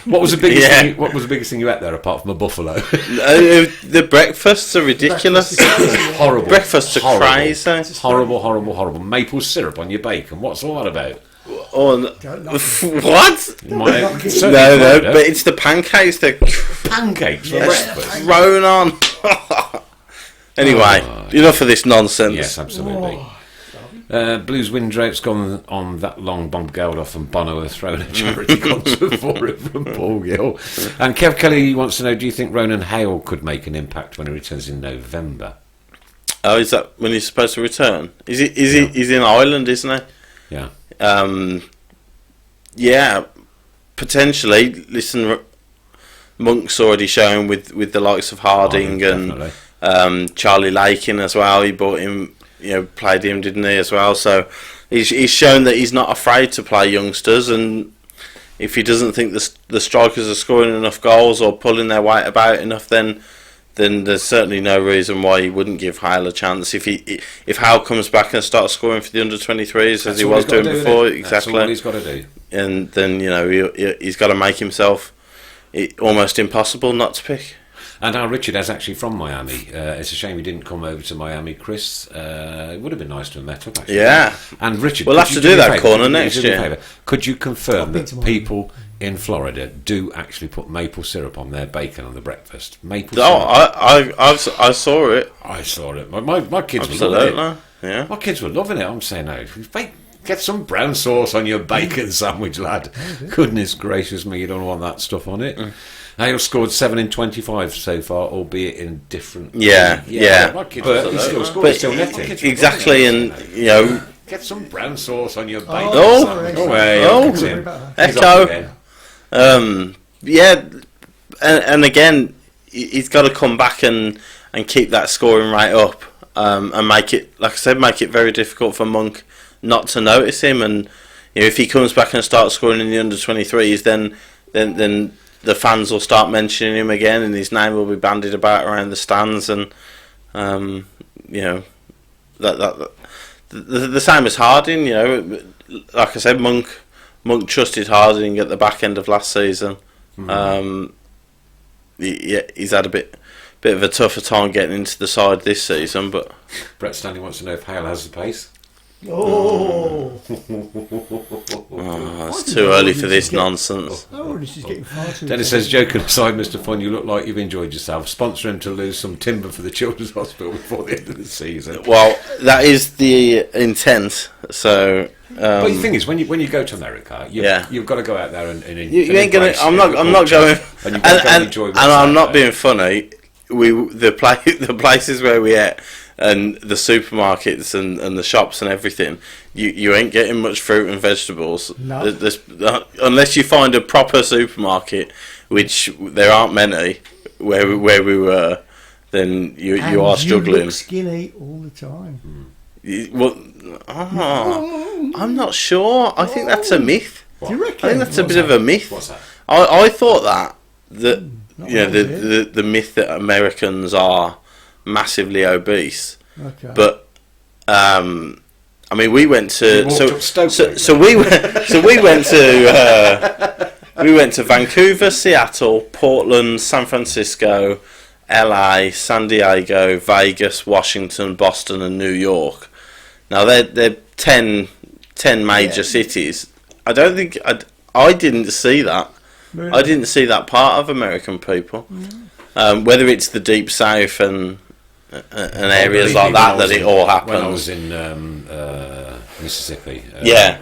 What was the biggest Yeah. thing, what was the biggest thing you ate there apart from a buffalo? The breakfasts are ridiculous. Horrible. Breakfasts are Horrible. crazy. Horrible. Maple syrup on your bacon. What's all that about? Don't knock What? Might- No, certainly no, powder. but it's the pancakes they're pancakes for Yeah. breakfast. thrown on. Anyway, Oh, enough of this nonsense. Yes, absolutely. Oh, Blues Windrope's gone on that long. Bob Geldof and Bono have thrown a charity concert for him from Paul Gill. And Kev Kelly wants to know, do you think Ronan Hale could make an impact when he returns in November? Oh, is that when he's supposed to return? He's in Ireland, isn't he? Yeah. Yeah, potentially. Listen, Monk's already shown with the likes of Harding Definitely. and Charlie Lakin as well. He bought him, played him, didn't he, as well? So he's shown that he's not afraid to play youngsters, and if he doesn't think the strikers are scoring enough goals or pulling their weight about enough, then there's certainly no reason why he wouldn't give Hale a chance. If Hale comes back and starts scoring for the under-23s as he was doing before, exactly. That's all he's got to do. And then he's got to make himself almost impossible not to pick. And our Richard is actually from Miami. It's a shame he didn't come over to Miami, Chris. It would have been nice to have met up, actually. Yeah. And Richard, We'll could have you to me do a that favour? corner Could you next do me a year? favour? Could you confirm I've been that to Miami. people in Florida do actually put maple syrup on their bacon on the breakfast? Maple Oh, syrup. I saw it. I saw it. My kids were loving it. Absolutely. Yeah. My kids were loving it. I'm saying, no, get some brown sauce on your bacon sandwich, lad. Goodness gracious me, you don't want that stuff on it. Hale scored 7 in 25 so far, albeit in different. Yeah. My kids, but he still scored. But He's still netting. exactly, and Get some brown sauce on your bacon. Oh, sorry. It's Sorry him. about that. He's off Echo. again. Yeah, and again, he's got to come back and keep that scoring rate up, and make it, like I said, make it very difficult for Monk not to notice him. And if he comes back and starts scoring in the under-23s, then the fans will start mentioning him again, and his name will be bandied about around the stands. And that the same as Harding. Like I said, Monk trusted Harding at the back end of last season. He's had a bit of a tougher time getting into the side this season, but Brett Stanley wants to know if Hale has the pace. Oh, it's too early for this nonsense. oh, this is getting far too. Dennis says, joking aside, Mr. Fun, you look like you've enjoyed yourself. Sponsor him to lose some timber for the Children's Hospital before the end of the season. Well, that is the intent. So, But the thing is, when you go to America, you've got to go out there and you ain't gonna. I'm not going. And you've got to go and enjoy. And I'm not being funny. The places where we at, and the supermarkets and the shops and everything, you ain't getting much fruit and vegetables. No. Unless you find a proper supermarket, which there aren't many where we were, then you are struggling. You look skinny all the time. I'm not sure. I think that's a myth. Do you reckon? I think that's a bit of a myth. What's that? I thought that Not the myth that Americans are massively obese, Okay. but I mean we went to You walked up Stoke Road, so we went to Vancouver, Seattle, Portland, San Francisco, LA, San Diego, Vegas, Washington, Boston, and New York. Now they're 10 major cities. I don't think I didn't see that. Really? I didn't see that part of American people. Whether it's the Deep South and areas like that it all happened. When I was in Mississippi, Yeah.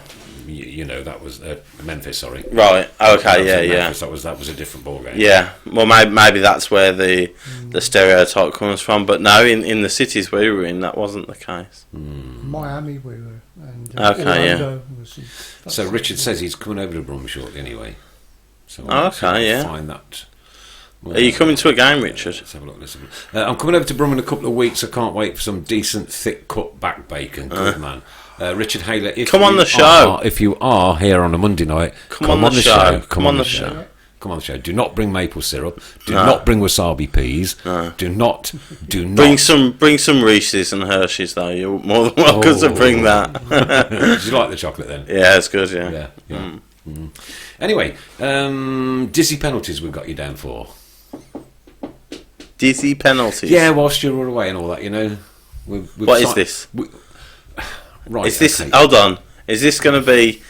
that was Memphis. Sorry, Right. Okay. Yeah. Memphis, that was a different ballgame. Yeah. Well, maybe that's where the stereotype comes from. But no, in the cities we were in, that wasn't the case. Miami, we were. And, Okay, Orlando was. So Richard says he's coming over to Brum shortly anyway. So Okay, yeah. Find that. Are you coming to a game, Richard? Let's have a look. I'm coming over to Brum in a couple of weeks. I can't wait for some decent, thick cut back bacon. Good man. Richard Haler, Come on the show. If you are here on a Monday night, Come on the show. Come on the show. Come on the show. Do not bring maple syrup. Do not bring wasabi peas. No. Do not. Bring some Reese's and Hershey's though. You're more than welcome to bring that. Do you like the chocolate then? Yeah, it's good. Yeah. Anyway, dizzy penalties we've got you down for. Dizzy penalties. Yeah, whilst you were away and all that, What is this? Right. Is this? okay. Hold on. Is this going to be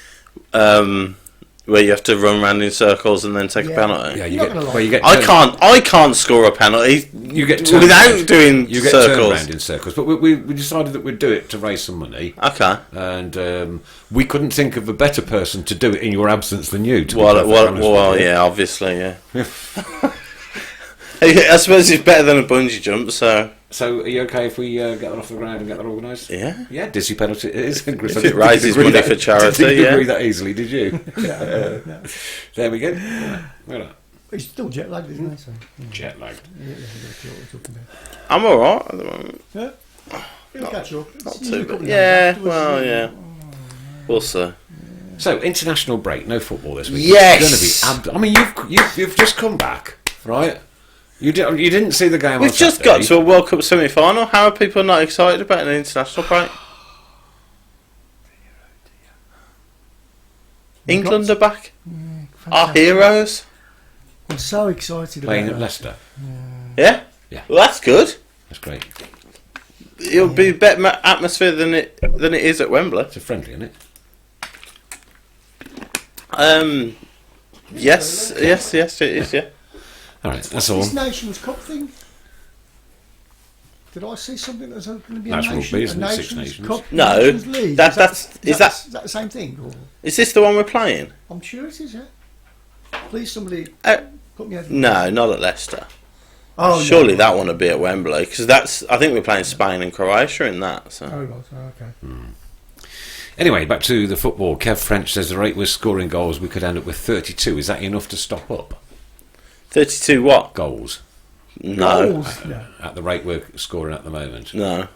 where you have to run around in circles and then take a penalty. Yeah, You're not gonna lie. you get. I can't score a penalty. You get turned without round. doing You get turned circles. round in circles, but we decided that we'd do it to raise some money, Okay. and we couldn't think of a better person to do it in your absence than you. To be perfectly Well, honest with you. yeah, obviously, yeah. I suppose it's better than a bungee jump, so So, are you okay if we get that off the ground and get that organised? yeah. Yeah, Dizzy penalty it is. If it raises money for charity, didn't yeah. agree that easily, did you? No. There we go. Look at that. He's still jet lagged, isn't he? So, Jet lagged. yeah, that's what we're talking about. I'm alright at the moment. Yeah. He'll catch up. Not See you too in a couple bad. of Yeah, days well, afterwards. yeah. We'll see. So, international break, no football this week. Yes! It's going to be. I mean, you've just come back, right? You didn't see the game. We've on just Saturday. got to a World Cup semi-final. How are people not excited about an international break? England are back. Our Fantastic. heroes. I'm so excited playing about at that. Leicester. Yeah? Yeah. Well, that's good. That's great. It'll be better atmosphere than it is at Wembley. It's a friendly, isn't it? Yes, it is, yeah. All right, that's all. This Nations Cup thing. Did I see something that's going to be That's a rugby, isn't it? Nations Six Nations. Cup? No, Nations League? is is that the same thing? Or? Is this the one we're playing? I'm sure it is. Yeah. Please, somebody Uh, put me over. No, not at Leicester. Oh, Surely no. that one would be at Wembley, because I think we're playing Spain and Croatia in that. So. Oh, right. Oh, okay. Anyway, back to the football. Kev French says the rate we're scoring goals, we could end up with 32. Is that enough to stop up 32 what? goals No. Goals? No. at the rate we're scoring at the moment? No.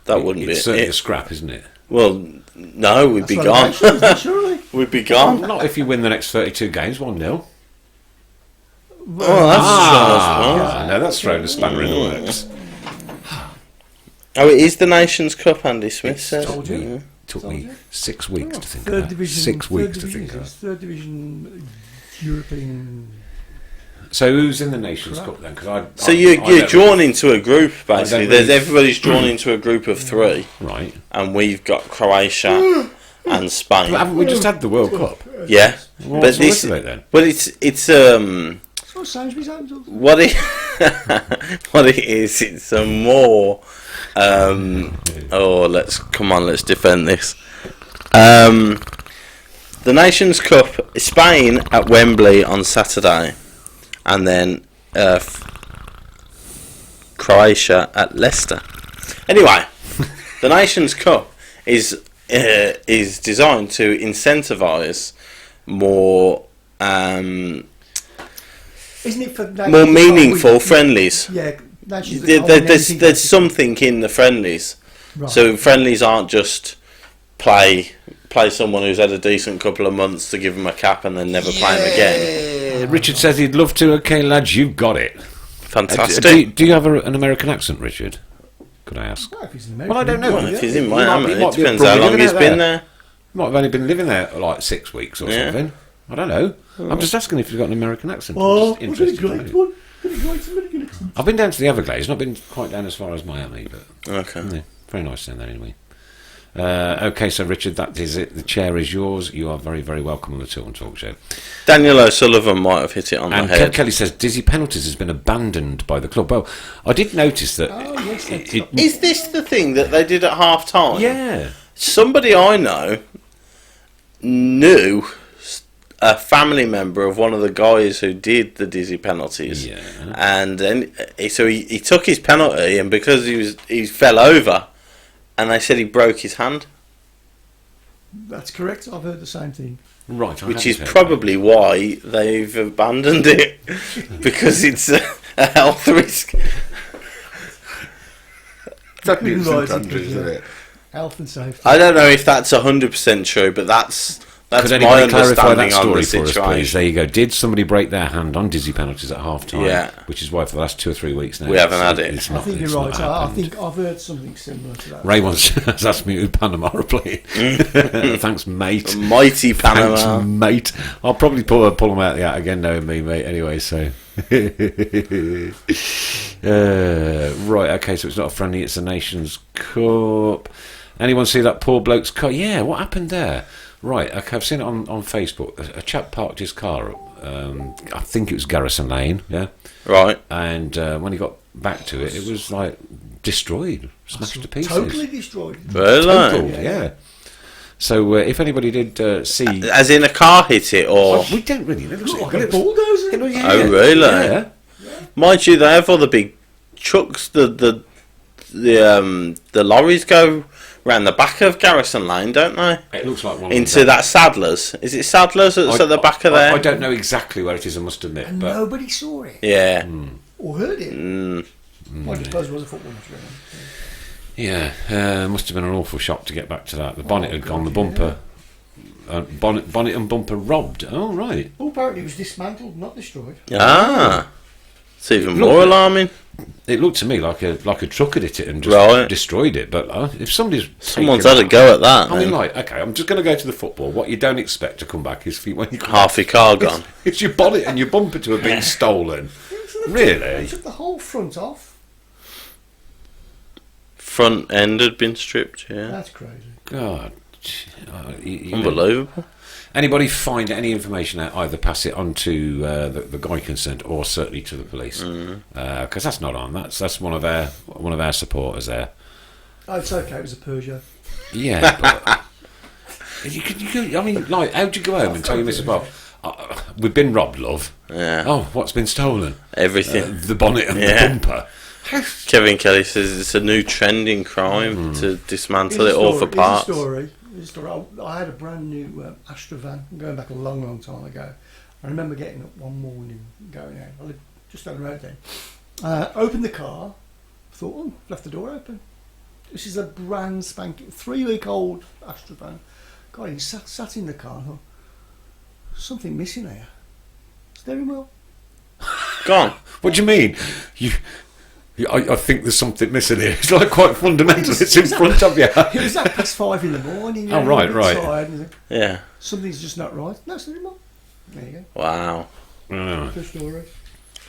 That wouldn't be It's certainly a it. scrap, isn't it? Well, no, we'd be That's gone. relegations, then, surely. We'd be gone. Not if you win the next 32 games, 1-0. Oh, that's No, that's thrown a spanner in the works. Oh, it is the Nations Cup, Andy Smith says. Told you. Yeah. Took me 6 weeks to think Third of that. division. 6 weeks third to think division, of that. Third division European. So who's in the Nations Cup then? So you're drawn into a group, basically. really- Everybody's drawn into a group of 3, Right. and we've got Croatia and Spain. But haven't we just had the World Cup? Yeah, Well, but what's the this, rest of it then? but it's That's what Sainsbury's owned us. what it what it is. It's a more let's defend this. The Nations Cup, Spain at Wembley on Saturday, and then Croatia at Leicester. Anyway, the Nations Cup is designed to incentivise more Isn't it for more meaningful friendlies. Yeah, Nations There's something in the friendlies. Right. So friendlies aren't just play someone who's had a decent couple of months to give them a cap and then never play them again. Richard says he'd love to. Okay, lads, you've got it. Fantastic. Do you have an American accent, Richard? Could I ask? Well, if he's Well, I don't know. Well, if he's in He might Miami, be- it might be depends probably how long living he's out been there. Might have only been living there like 6 weeks or Yeah. something. I don't know. I'm just asking if you've got an American accent. I'm Oh, just we're interested going to to know. one. American accent. I've been down to the Everglades. Not been quite down as far as Miami, but Okay. yeah, very nice down there anyway. Okay, so Richard, that is it. The chair is yours. You are very, very welcome on the Tilton Talk Show. Daniel O'Sullivan might have hit it on And the head. Kelly says dizzy penalties has been abandoned by the club. Well, I did notice that. Oh, yes, that's Is this the thing that they did at half time? yeah. Somebody I know knew a family member of one of the guys who did the dizzy penalties. Yeah. And then so he took his penalty, and because he fell over, and they said he broke his hand, That's correct. I've heard the same thing. Right. I which hadn't is heard probably why they've abandoned it, because it's a health risk. Health and safety. I don't know if that's 100% true, but that's Could my anybody clarify understanding that on the story for us, please? situation. There you go. Did somebody break their hand on dizzy penalties at half time? Yeah. Which is why for the last 2 or 3 weeks now We haven't had it. It's I not, think it's you're not right. I happened. think I've heard something similar to that. Ray once has asked me who Panama are playing. Thanks, mate. Mighty Panama. Thanks, mate. I'll probably pull them out the hat again, knowing me, mate. Anyway, so right, okay. So it's not a friendly; it's a Nations Cup. Anyone see that poor bloke's cut? Yeah, what happened there? Right, okay, I've seen it on Facebook. A chap parked his car up, I think it was Garrison Lane, yeah? Right. And when he got back to it, it was like destroyed, smashed to pieces. Totally destroyed. Really? Total, yeah. So if anybody did see... As in a car hit it, or... we don't really know. It looks Look like a bulldozer. yeah. Oh, really? Yeah. Mind you, they have all the big trucks. The lorries go round the back of Garrison Lane, don't they? It looks like one Into of them. that Sadler's. Is it Sadler's that's at the back of there? I don't know exactly where it is, I must admit. And But nobody saw it. Yeah. Or heard it. I suppose it was a football match. yeah, must have been an awful shock to get back to that. The bonnet had gone, the bumper... bonnet and bumper robbed. Oh, right. Well, apparently it was dismantled, not destroyed. Ah. It's even Look, more alarming. It looked to me like a truck had hit it and just destroyed it. But if somebody's... Someone's had a go at that. I mean, like, okay, I'm just going to go to the football. What you don't expect to come back is when you Half your car gone. It's your bonnet and your bumper to have been stolen. Really? They took the whole front off. Front end had been stripped, yeah. That's crazy. God. Unbelievable. Anybody find any information out, either pass it on to the guy concerned or certainly to the police. Because that's not on. That's one of our supporters there. Oh, it's okay. It was a Peugeot. Yeah, but... I mean, like, how'd you go home and tell your missus, well, we've been robbed, love. Yeah. Oh, what's been stolen? Everything. The bonnet and the bumper. Kevin Kelly says it's a new trend in crime to dismantle it all for parts. Here's a story. I had a brand new Astra van going back a long, long time ago. I remember getting up one morning, going out. I lived just down the road then. Opened the car. Thought, oh, left the door open. This is a brand spanking 3-week-old Astra van. God, he sat in the car. And thought, something missing here. Steering wheel. Gone. What do you mean? I think there's something missing here. It's like quite fundamental. It's in front of you. It was at 5:30 in the morning. Oh, right. Tired, and Yeah. something's just not right. No, steering wheel. There you go. Wow. Good story.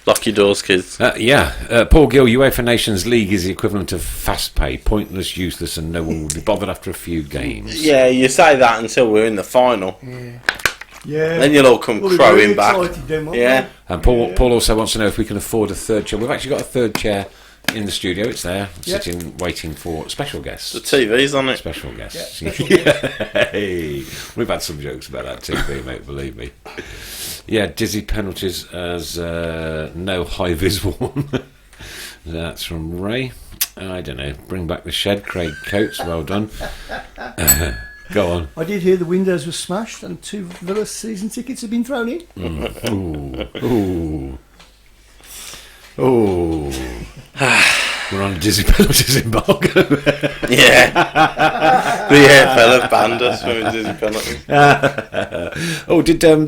Lock your doors, kids. Paul Gill, UEFA Nations League is the equivalent of fast pay, pointless, useless, and no one will be bothered after a few games. Yeah, you say that until we're in the final. Yeah. Then you'll all come crowing back. Yeah. And Paul also wants to know if we can afford a third chair. We've actually got a third chair in the studio. It's there, sitting, waiting for special guests. The TV's on it. Special guests. Yeah, special guests. Hey, we've had some jokes about that TV, mate, believe me. Yeah, dizzy penalties as no high-vis one. That's from Ray. I don't know. Bring back the shed. Craig Coates, well done. Go on. I did hear the windows were smashed and 2 Villa season tickets have been thrown in. Ooh. We're on a dizzy penalties embargo. Yeah. The AFL have banned us from dizzy penalties.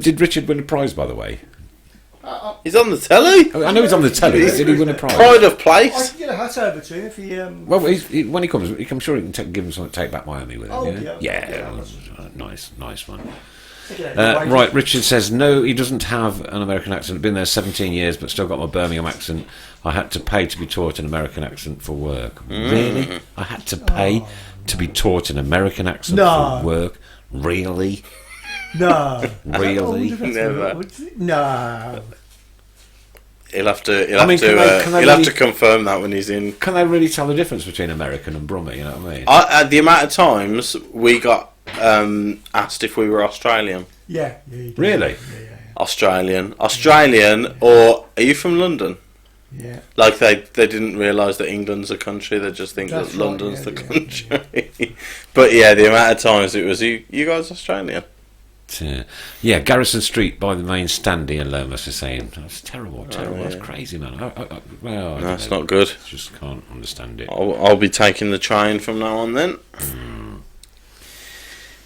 Did Richard win a prize, by the way? He's on the telly. I know he's on the telly. Did he win a prize? Pride of I place. can get a hat over to him if he... Well, when he comes, I'm sure he can give him something to take back Miami with him. Oh, yeah. Nice one. Right, Richard says, no, he doesn't have an American accent. Been there 17 years, but still got my Birmingham accent. I had to pay to be taught an American accent for work. Really? I had to pay to be taught an American accent for work? Really? No. Really? Never. No. He'll have to confirm that when he's in. Can they really tell the difference between American and Brummie? You know what I mean? The amount of times we got asked if we were Australian. Yeah. Really? Yeah. Australian, or are you from London? Yeah. Like they didn't realise that England's a country. They just think That's that right, London's the country. Yeah. But yeah, the amount of times it was you guys Australian. Yeah, Garrison Street by the main stand Ian Lomas is saying that's terrible. That's crazy, man. No, it's not good. Just can't understand it. I'll be taking the train from now on then.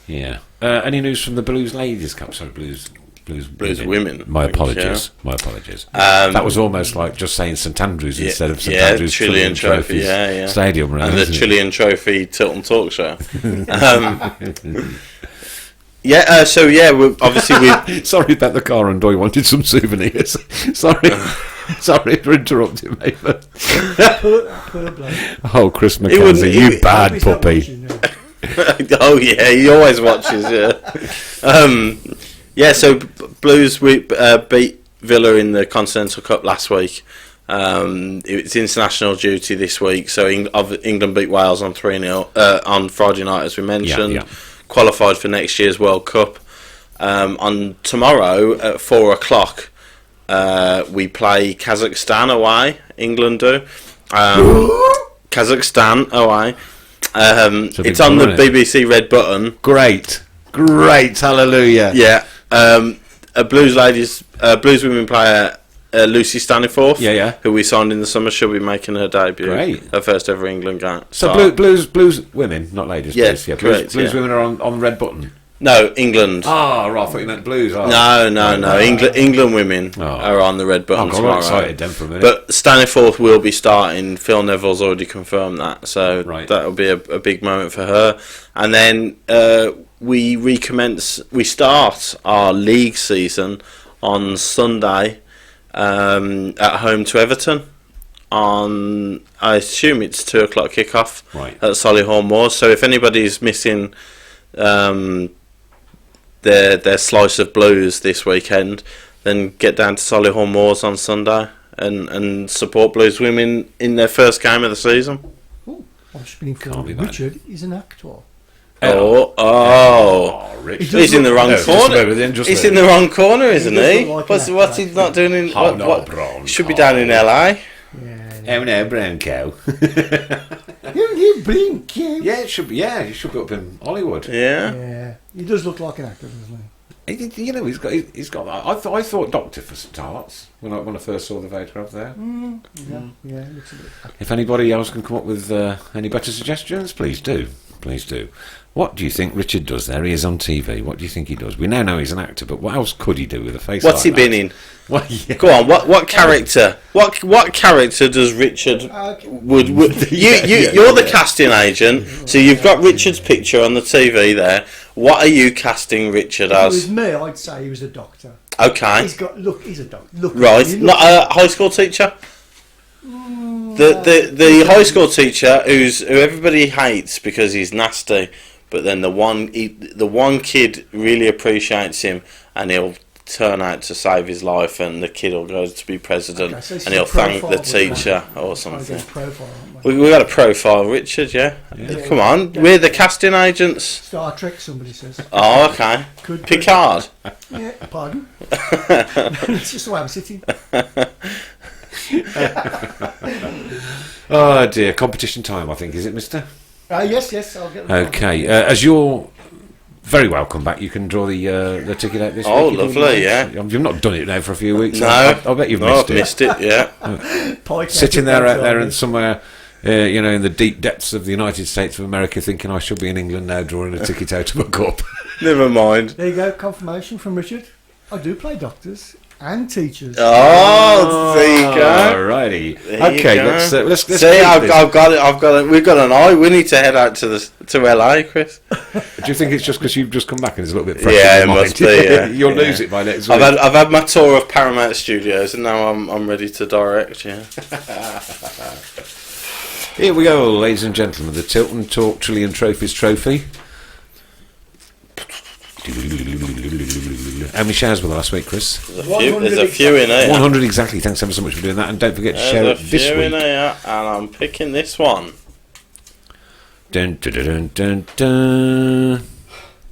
Yeah. Any news from the Blues Ladies Cup? Sorry, Blues Women. My apologies. That was almost like just saying St Andrews instead of St Andrews Chilean Trophy. Stadium, right? And the Chilean Trophy Tilton Talk Show. Obviously we. Sorry about the car and Doy wanted some souvenirs. Sorry for interrupting, mate. Put a bloke. Oh, Chris McKenzie, you bad puppy. Oh yeah, he always watches. Yeah. So Blues beat Villa in the Continental Cup last week. It's international duty this week, so England beat Wales on 3-0 on Friday night, as we mentioned. Yeah. Qualified for next year's World Cup. On tomorrow at 4:00, we play Kazakhstan away. England do. Kazakhstan away. It's on the BBC Red Button. Great, hallelujah. Yeah. A Blues women player, Lucy Staniforth, who we signed in the summer, she'll be making her debut. Great. Her first ever England game. So Blues women, not ladies. Yeah, Blues, correct, Blues women are on Red Button. No, England. Ah, right, I thought you meant Blues. Oh. No. England women are on the Red Button I got tomorrow. excited then for a minute. But Staniforth will be starting. Phil Neville's already confirmed that, so that'll be a big moment for her. And then we start our league season on Sunday at home to Everton. I assume it's 2:00 kickoff at Solihull Moors. So if anybody's missing their slice of Blues this weekend, then get down to Solihull Moors on Sunday and support Blues women in their first game of the season. Oh, I've just been informed Richard is an actor. Richard. He's in the wrong corner. He's in the wrong corner, isn't he? What's he not doing in? What should be down in LA. Oh no, brown cow. Yeah, it should be. Yeah, he should be up in Hollywood. Yeah. He does look like an actor, doesn't he? You know, he's got. I thought doctor for starts when I first saw the photograph there. Yeah, it looks a bit. If anybody else can come up with any better suggestions, please do. What do you think Richard does there? He is on TV. What do you think he does? We now know he's an actor, but what else could he do with a face? What's like he been in? Go on. What character? What character does Richard would you're the casting agent, so you've got Richard's picture on the TV there. What are you casting Richard as? With me, I'd say he was a doctor. Okay. He's a doctor. Right, not a high school teacher. The high school teacher who everybody hates because he's nasty, but then the one kid really appreciates him, and he'll turn out to save his life, and the kid will go to be president, and he'll thank the teacher or something. We got a profile, Richard. Yeah. Come on, we're the casting agents. Star Trek, somebody says. Oh, okay. Picard. Yeah, pardon. It's just the way I'm sitting. Oh dear, competition time, I think, is it, mister? Yes, I'll get them. Okay, as you're very welcome back, you can draw the ticket out this week. Oh, lovely, yeah. You've not done it now for a few weeks. No. I bet you've missed it. Yeah. Sitting there out there and somewhere, in the deep depths of the United States of America, thinking I should be in England now, drawing a ticket out of a cup. Never mind. There you go, confirmation from Richard. I do play doctors and teachers. Oh, there you go. Alrighty. Okay, let's see. I've got it. We've got an eye. We need to head out to LA, Chris. Do you think it's just because you've just come back and it's a little bit fresh? Yeah, it must be. Yeah. You'll lose it by next week. I've had my tour of Paramount Studios, and now I'm ready to direct. Yeah. Here we go, ladies and gentlemen. The Tilton Talk Trillion Trophies Trophy. How many shares were there last week, Chris? There's a few in here. 100 exactly. Thanks ever so much for doing that, and don't forget to share it this week. There's a few in here, and I'm picking this one. Dun, dun, dun, dun, dun.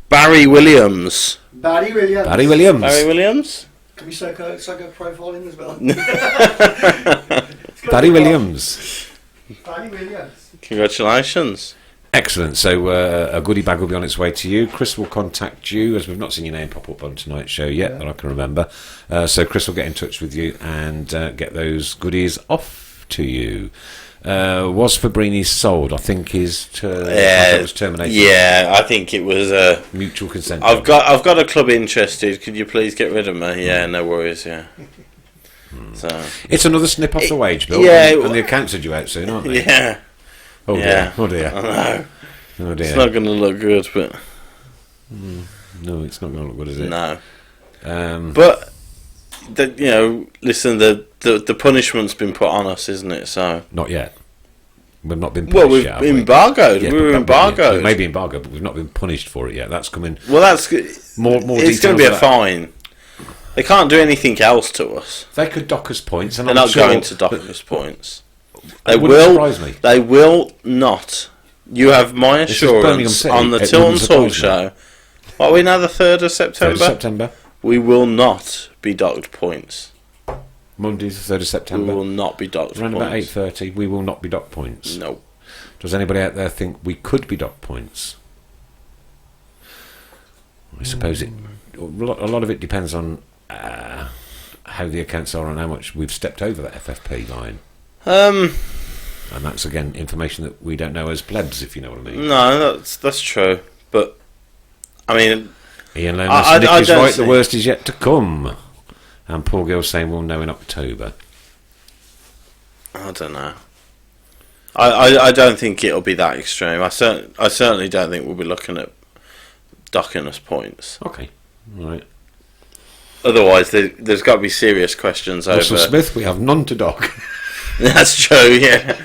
Barry Williams. Barry Williams. Can we psycho profiling as well? Barry Williams. Barry Williams. Congratulations. Excellent. So a goodie bag will be on its way to you. Chris will contact you, as we've not seen your name pop up on tonight's show yet, that I can remember. So Chris will get in touch with you and get those goodies off to you. Was Fabrini sold? I think his contract was terminated. Yeah, I think it was mutual consent. I've got a club interested. Could you please get rid of me? Yeah, no worries. Yeah. So it's another snip off the wage bill. Yeah, and the accounts are due out soon, aren't they? Yeah. Oh dear. Oh dear. I know. Oh dear. It's not going to look good, but no, it's not going to look good, is it? No. But listen, the punishment's been put on us, isn't it? So not yet. We've not been Well, punished we've yet, have we? embargoed. Yeah, we were but embargoed. we may be embargoed, but we've not been punished for it yet. That's coming. Well, that's More it's going to be details a of that. fine. They can't do anything else to us. They could dock us points, and They're I'm not sure going to dock us points. They wouldn't will. surprise me. They will not. You have my This is Birmingham assurance City. on the It Tilton wouldn't Talk surprise Show. What are we now? The 3rd of September. 3rd of September. We will not be docked points. Monday, the 3rd of We September. will not be docked Around about points. 8:30, we will not be docked points. No. Does anybody out there think we could be docked points? I suppose a lot of it depends on how the accounts are and how much we've stepped over that FFP line. And that's, again, information that we don't know as plebs, if you know what I mean. No, that's true. But I mean, Ian I Lomas, Nick is don't right, the see- worst is yet to come. And Paul Gill's saying we'll know in October. I don't know. I don't think it'll be that extreme. I certainly don't think we'll be looking at docking us points. Okay, right. Otherwise, there's got to be serious questions Russell over. Smith, we have none to dock. That's true. Yeah,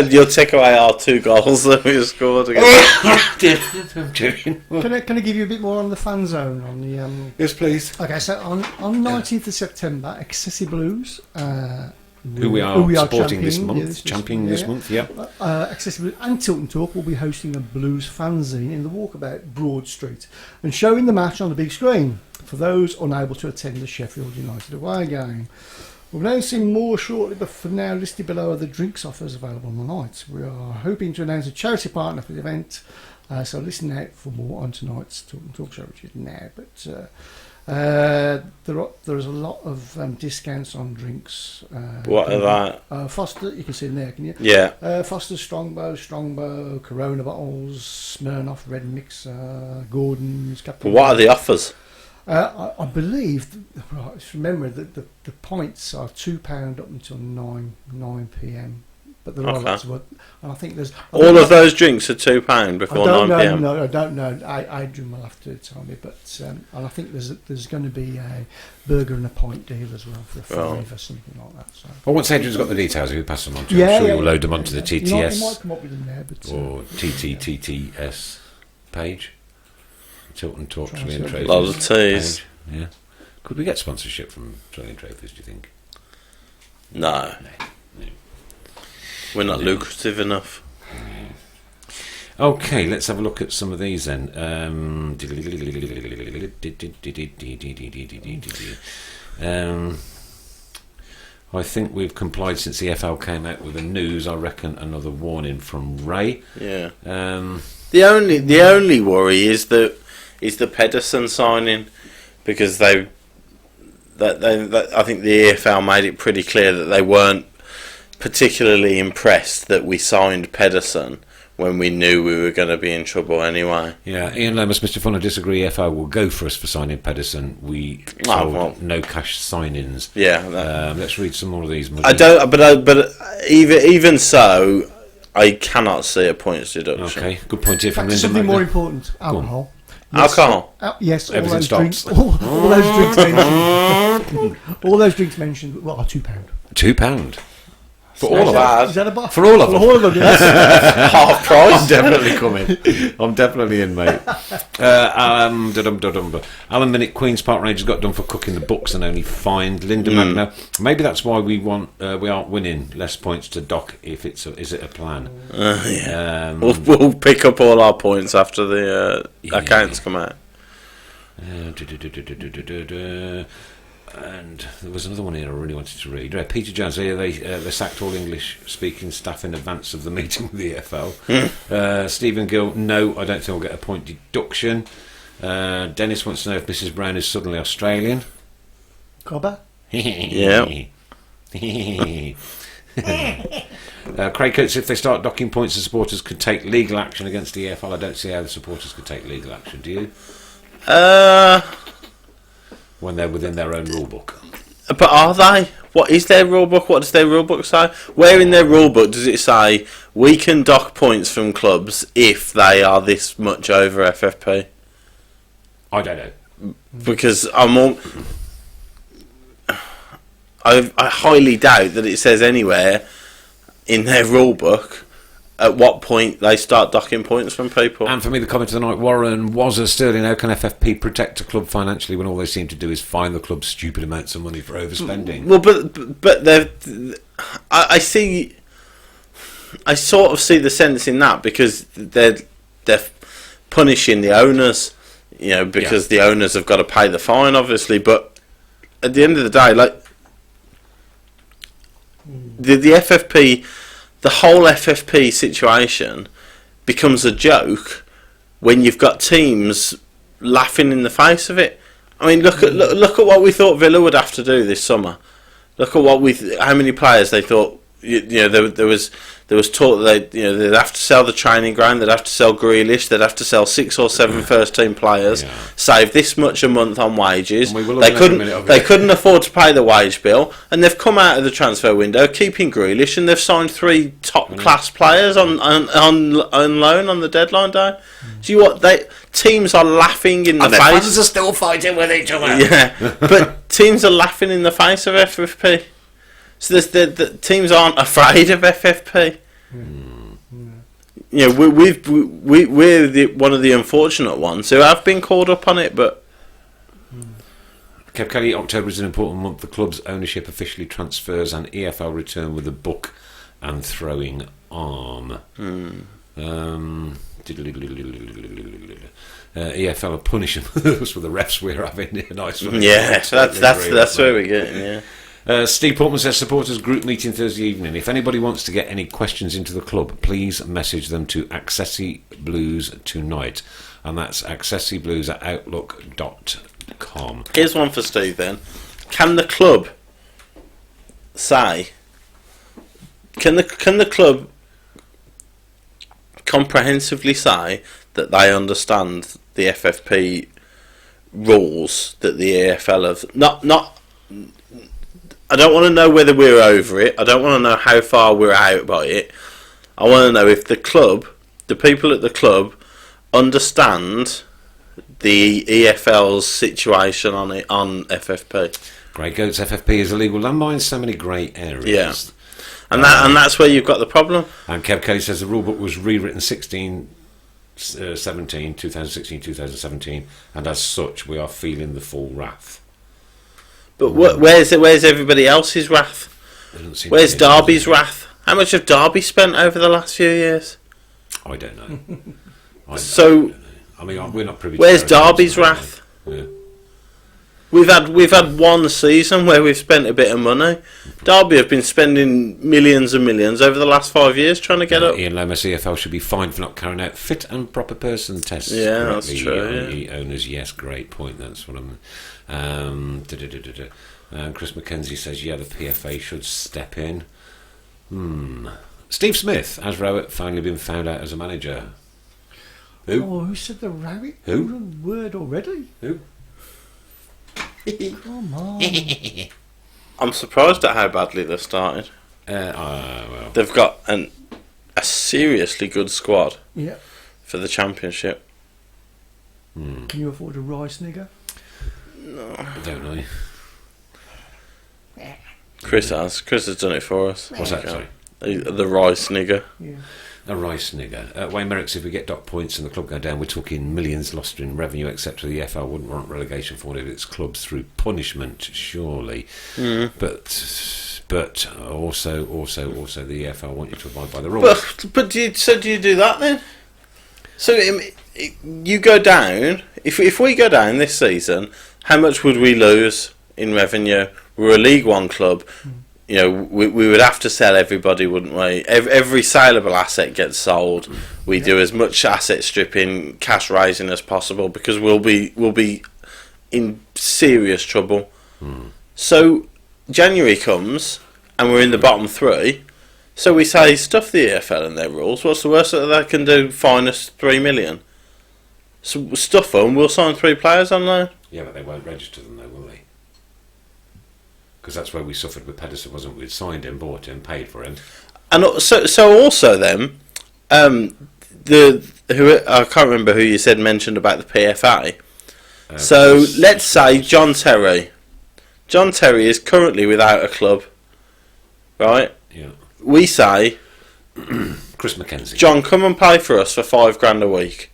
you'll take away our 2 goals that we scored against. I'm joking. Can I give you a bit more on the fan zone on the? Yes, please. Okay, so on 19th of September, Excessive Blues, Who we are supporting this month, championing this yeah. month, yeah. Excessive Blues and Tilton Talk will be hosting a blues fanzine in the Walkabout Broad Street and showing the match on the big screen for those unable to attend the Sheffield United away game. We'll be announcing more shortly, but for now, listed below are the drinks offers available on the night. We are hoping to announce a charity partner for the event, so listen out for more on tonight's Talk Show, which is now. But there is a lot of discounts on drinks. What are that? Foster, you can see in there, can you? Yeah. Foster's Strongbow, Corona bottles, Smirnoff Red Mixer, Gordon's, Captain. What are the offers? I believe, right, remember that the pints are £2 up until 9 p.m. But there are Okay. lots of, and I think there's All of those drinks are £2 before 9 p.m. No, I don't know. Adrian will have to tell me, but and I think there's going to be a burger and a pint deal as well for a Oh. £5 or something like that. So. Well, once Adrian's got the details, if you pass them on to him, Yeah, I'm sure yeah, you'll load them onto the You TTS might come up with them there, but or TTTTS page. Tilton Talk Try Trillion and Trophies. Lots of teas. page. Yeah. Could we get sponsorship from Trillion Trophies, do you think? No. No. We're not lucrative enough. Okay, let's have a look at some of these then. I think we've complied since the FL came out with the news. I reckon another warning from Ray. Yeah. Um, The only worry is the Pedersen signing, because I think the EFL made it pretty clear that they weren't particularly impressed that we signed Pedersen when we knew we were going to be in trouble anyway. yeah, Ian Lomas, Mr. Fun, I disagree. FL will go for us for signing Pedersen. We Oh, sold well. no cash signings. Yeah. That, Let's read some more of these. I don't. But even so, I cannot see a points deduction. Okay, good point here from That's Linda something more Magna. important. Alcohol. Alcohol. Yes, all Everything those stops. drinks. All those drinks mentioned. All those drinks mentioned. Well, are £2. £2 for Not all of bad. us. Is that a bar? For all of them. all of them. Yes. Half I'm price. definitely coming. I'm definitely in, mate. Alan Minnick, Queen's Park Rangers got done for cooking the books and only fined. Linda Magna. Maybe that's why we aren't winning less points to dock. If is it a plan? Yeah. We'll pick up all our points after the accounts come out. And there was another one here I really wanted to read. Peter Jones, they sacked all English-speaking staff in advance of the meeting with the EFL. Stephen Gill, no, I don't think we'll get a point deduction. Dennis wants to know if Mrs. Browne is suddenly Australian. Cobber. Yeah. Craig Coates, if they start docking points, the supporters could take legal action against the EFL. I don't see how the supporters could take legal action, do you? When they're within their own rule book. But are they? What is their rule book? What does their rule book say? Where in their rule book does it say we can dock points from clubs if they are this much over FFP? I don't know. Because I highly doubt that it says anywhere in their rule book at what point they start docking points from people. And for me, the comment of the night, Warren, was a Sterling, how can FFP protect a club financially when all they seem to do is fine the club stupid amounts of money for overspending? Well, but I see. I sort of see the sense in that because they're punishing the owners, because the owners have got to pay the fine, obviously. But at the end of the day, like the FFP, the whole FFP situation becomes a joke when you've got teams laughing in the face of it. I mean, look at what we thought Villa would have to do this summer. Look at how many players they thought. There was talk that they'd have to sell the training ground, they'd have to sell Grealish, they'd have to sell 6 or 7 first team players, save this much a month on wages. They couldn't afford to pay the wage bill, and they've come out of the transfer window keeping Grealish, and they've signed 3 top class players on loan on the deadline day. Do you what teams are laughing in the face? Fans are still fighting with each other. Yeah, but teams are laughing in the face of FFP. So the teams aren't afraid of FFP. We're one of the unfortunate ones who have been called up on it. But Kev Kelly, October is an important month. The club's ownership officially transfers, and EFL return with a book and throwing arm. EFL are punishing us for the refs we're having. Nice one. Yeah, that's where we're getting. Yeah. Steve Portman says supporters group meeting Thursday evening. If anybody wants to get any questions into the club, please message them to Accessi Blues tonight, and that's accessiblues@outlook.com. Here's one for Steve then. Can the club say? Can the club comprehensively say that they understand the FFP rules that the EFL have not? I don't want to know whether we're over it. I don't want to know how far we're out by it. I want to know if the people at the club, understand the EFL's situation on FFP. Grey Goats, FFP is illegal landmines. So many grey areas. Yeah, and that's where you've got the problem. And Kev Kelly says the rulebook was rewritten 2016-2017, and as such, we are feeling the full wrath. But where's everybody else's wrath? Where's Derby's wrath? How much have Derby spent over the last few years? I don't know. I mean, we're not privy. Where's Derby's wrath? Yeah. We've had one season where we've spent a bit of money. Derby have been spending millions and millions over the last 5 years trying to get up. Ian Lomas, EFL should be fined for not carrying out fit and proper person tests. Yeah, that's true. Owners, yes, great point. That's what I'm. Chris Mackenzie says, the PFA should step in. Steve Smith, has Rowett finally been found out as a manager? Who said the Rowett? Who? Word already? Who? Come on. I'm surprised at how badly they've started. Well. They've got a seriously good squad. Yeah. For the championship. Can you afford a rice nigger? No. I don't know. Chris has done it for us. What's that, sorry? The rice nigger. Yeah. A rice nigger. Wayne Merricks, if we get dock points and the club go down, we're talking millions lost in revenue, except for the EFL wouldn't warrant relegation for one of its clubs through punishment, surely. But also the EFL want you to abide by the rules. But do you do that then? So you go down. If we go down this season, how much would we lose in revenue? We're a League One club. We would have to sell everybody, wouldn't we? Every saleable asset gets sold. We do as much asset stripping, cash raising as possible because we'll be in serious trouble. So January comes and we're in the bottom 3. So we say stuff the EFL and their rules. What's the worst that they can do? Fine us 3 million. So stuff them. We'll sign 3 players on loan. Yeah, but they won't register them though, will they? Because that's where we suffered with Pedersen, wasn't we? We'd signed him, bought him, paid for him. And so also then, I can't remember who you said mentioned about the PFA. So let's say John Terry. John Terry is currently without a club, right? Yeah. We say Chris Mackenzie. John, come and play for us for $5,000 a week.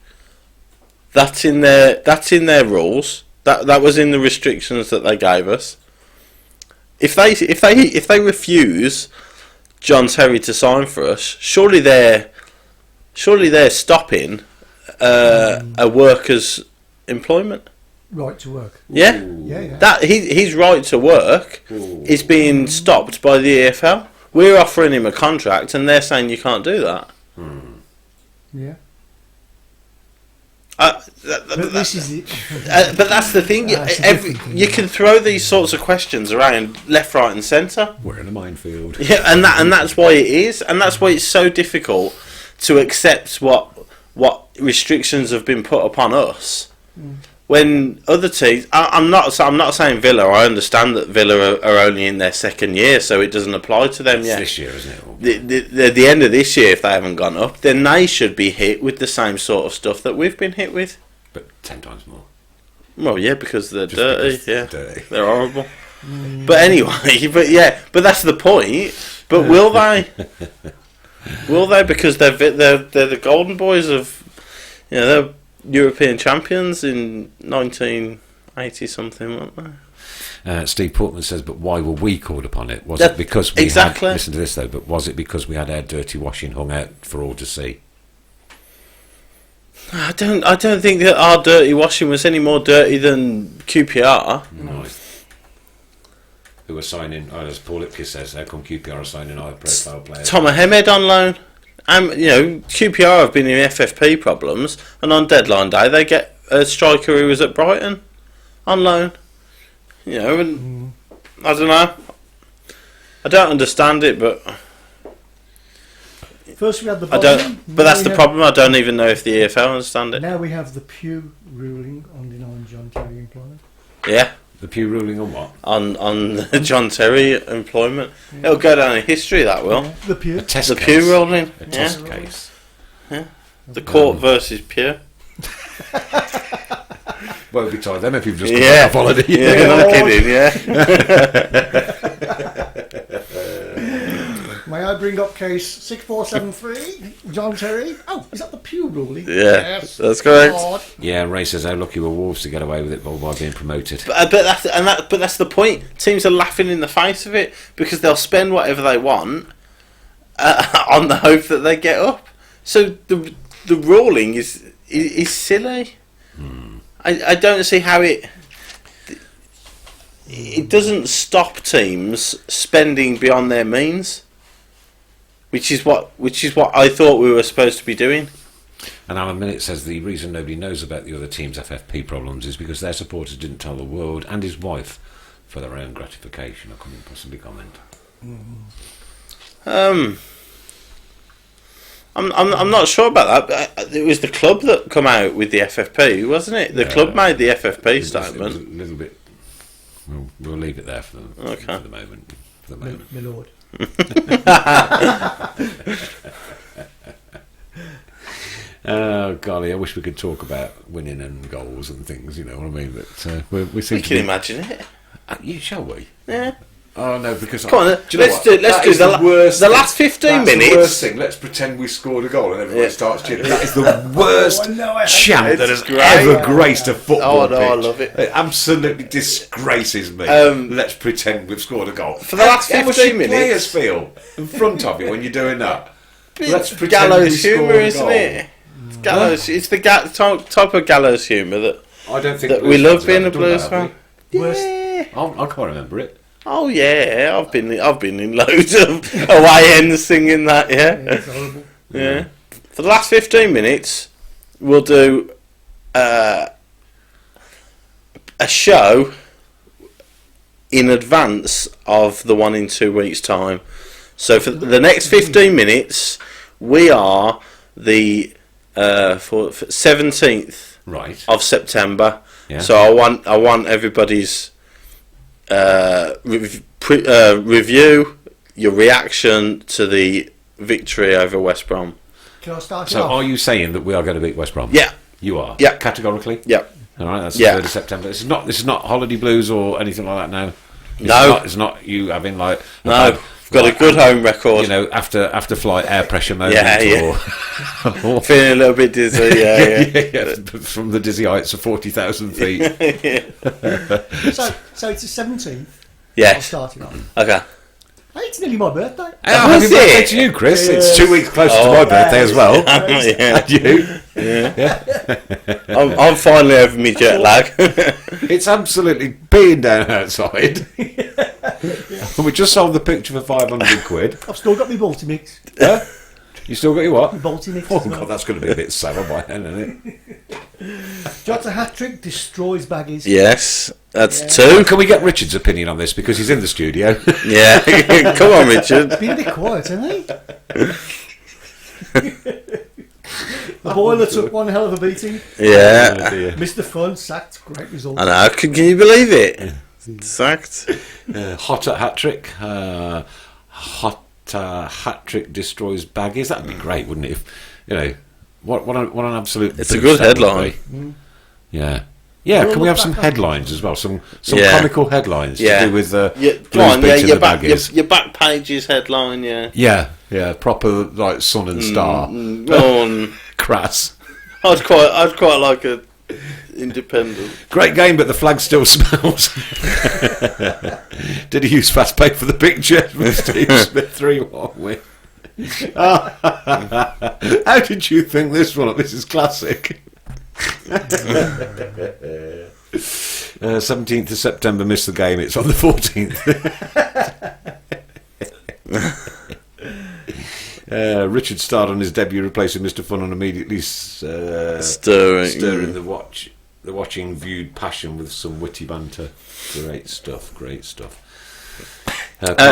That's in their rules. That was in the restrictions that they gave us. If they refuse John Terry to sign for us, surely they're stopping a worker's employment. Right to work. Yeah, Yeah. that his right to work is being stopped by the EFL. We're offering him a contract, and they're saying you can't do that. Yeah. But This is it. but that's the thing. It's a different thing. You can throw these sorts of questions around left, right, and centre. We're in a minefield. Yeah, and that's why it is, and that's why it's so difficult to accept what restrictions have been put upon us. When other teams, I'm not saying Villa. I understand that Villa are only in their second year, so it doesn't apply to them yet. This year, isn't it? The end of this year, if they haven't gone up, then they should be hit with the same sort of stuff that we've been hit with. But 10 times more. Well, yeah, because they're Just dirty. because Yeah, they're dirty. they're horrible. But anyway, but that's the point. But will they? Will they? Because they're the golden boys of, they're European champions in 1980 something, weren't they? Steve Portman says, but why were we called upon it? Was That- it because we exactly. had... Listen to this, though. But was it because we had our dirty washing hung out for all to see? I don't think that our dirty washing was any more dirty than QPR. Right. Who are signing... Oh, as Paul Lipke says, how come QPR are signing our profile players? Tom Ahmed on loan. QPR have been in FFP problems, and on deadline day they get a striker who was at Brighton on loan. And I don't know. I don't understand it, but First we had the I bottom, don't. But that's the problem. I don't even know if the EFL understand it. Now we have the Pugh ruling on denying John Terry employment. Yeah, The Pew ruling on what? on the John Terry employment, it'll go down in history. That will. The Pugh. A test The case. Pew ruling. A Yeah, test case. the court versus Pew. Won't be tied them if you've just come Yeah, off holiday. yeah, not kidding. Yeah. May I bring up case 6473, John Terry? Oh, is that the Pugh ruling? Yeah, that's correct. God. Yeah, Ray says how lucky were Wolves to get away with it by being promoted. But that's the point. Teams are laughing in the face of it because they'll spend whatever they want on the hope that they get up. So the ruling is silly. I don't see how it doesn't stop teams spending beyond their means, which is what I thought we were supposed to be doing. And Alan Millett says the reason nobody knows about the other team's FFP problems is because their supporters didn't tell the world and his wife for their own gratification. I couldn't possibly comment. I'm not sure about that. But it was the club that come out with the FFP, wasn't it? The club made the FFP It was statement. a little bit. We'll leave it there for the moment. For the moment. My lord. Oh golly, I wish we could talk about winning and goals and things. You know what I mean? But we seem We to can be. imagine it. Yeah, shall we? Yeah. Oh no, because Come on, do you know let's what? do That the is worst the thing. last 15 That's minutes. The worst thing. Let's pretend we scored a goal and everyone Yeah. starts cheering. That is the worst Oh, no, I hate chant that It's has great. ever graced a football Oh, no, I pitch. love it. Absolutely disgraces me. Let's pretend we've scored a goal. For the last How 15 should minutes. players feel in front of you when you're doing that? Let's pretend we Gallows scored humour, a isn't goal. it? It's gallows. It's the type of gallows humour that I don't think that Blues we love fans being a have done Blues that, fan. have we? Worst- Yeah. I can't remember it. Oh yeah, I've been in loads of away ends singing that. Yeah, Yeah, it's horrible. yeah. For the last 15 minutes, we'll do a show in advance of the one in 2 weeks' time. So for the next 15 minutes, we are the 17th Right. of September. Yeah. So I want everybody's review, your reaction to the victory over West Brom. Can I start it So off? are you saying that we are going to beat West Brom? Yeah, You are? Yeah. Categorically? yeah. All right, that's Yeah. the 3rd of September. This is not holiday blues or anything like that now. No. It's not you having like a No. Got a good home record. You know, after flight air pressure moment, Yeah. or Feeling a little bit dizzy, yeah. from the dizzy heights of 40,000 feet. So it's the 17th. I'll Yes. start it off. Okay. Hey, it's nearly my birthday. Happy Was birthday it? to you, Chris. Yes. It's 2 weeks closer to my birthday as well. Yeah. And you? I'm finally over my jet lag. It's absolutely peeing down outside. And we just sold the picture for 500 quid. I've still got my Balti mix. Huh? You still got your what? My Balti mix. Oh, as well. God, that's going to be a bit sour by then, isn't it? Jota hat-trick, destroys baggies. Yes, that's Oh, two. can we get Richard's opinion on this? Because he's in the studio. Yeah. Come on, Richard. Been a bit quiet, hasn't he? The boiler took one hell of a beating. Yeah. Oh, dear. Mr. Fun sacked. Great result. I know. Can you believe it? Sacked. Hotter hat-trick. Hotter hat-trick destroys baggies. That'd be great, wouldn't it? If, you know, what an absolute... It's a boost good that would headline. be. Yeah. Yeah, We'll can we look have some back on- headlines as well? Some Yeah. comical headlines Yeah. to do with Yeah, Blues go on, beating your the back, baggies. your back pages headline, yeah. Yeah, proper like sun and star. Go on. Crass. I'd quite like a independent. Great game, but the flag still smells. Did he use fast pay for the picture? Steve Smith 3-1 win. How did you think this one up? This is classic. 17th of September, missed the game. It's on the 14th. Richard starred on his debut, replacing Mr. Fun, and immediately stirring the watching viewed passion with some witty banter. Great stuff.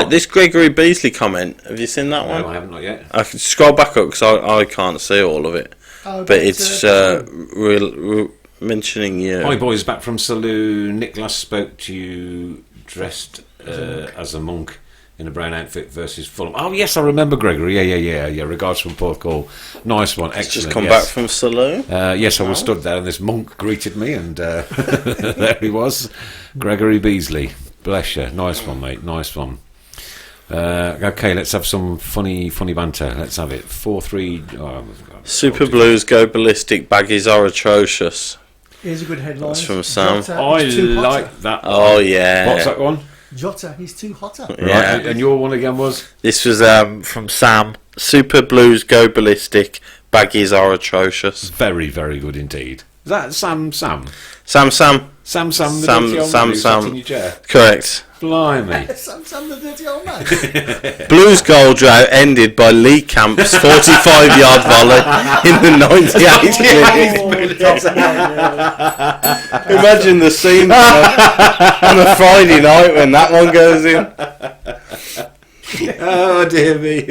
This Gregory Beasley comment, have you seen that one? No, I haven't, not yet. I can scroll back up because I can't see all of it. Oh, But it's mentioning you. Hi boys, back from saloon. Nicholas spoke to you dressed as a monk in a brown outfit versus Fulham. Oh yes, I remember Gregory. Yeah. Regards from Porthcawl. Nice one, excellent. Just come yes. back from saloon. Yes, I was stood there, and this monk greeted me, and there he was, Gregory Beasley. Bless you. Nice one, mate. Nice one. Okay, let's have some funny banter. Let's have it. 4-3. Oh, Super Blues go ballistic. Baggies are atrocious. Here's a good headline. That's from Sam. Jota, I he's too hotter. like that. Oh yeah. What's that one? Jota, he's too hotter. Yeah. Right, and your one again was? This was from Sam. Super Blues go ballistic. Baggies are atrocious. Very, very good indeed. Is that Sam? Sam. The Sam, dirty old man who sat in your chair. Correct. Blimey. Sam the dirty old man. Blues goal drought ended by Lee Camp's 45-yard volley in the 98th minute. Imagine the scene on a Friday night when that one goes in. Oh dear me.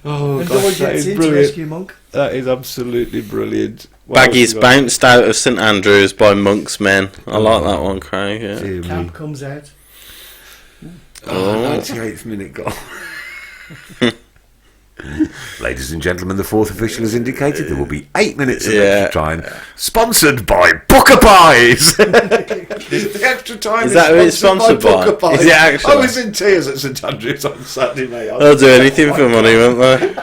Oh And gosh, Doyle that gets is in to brilliant. rescue Monk. That is absolutely brilliant. What else Baggies you got? bounced out of St Andrews by Monk's men. I like that one, Craig. Yeah. Dear me. Camp comes out. Oh, 98th minute goal. Ladies and gentlemen, the fourth official has indicated there will be 8 minutes of extra time. Sponsored by Booker Pies. The extra time Is that who it's sponsored by? Booker Pies. Is it actually? I was in tears at St Andrews on Saturday, mate. They'll do anything for money, won't they?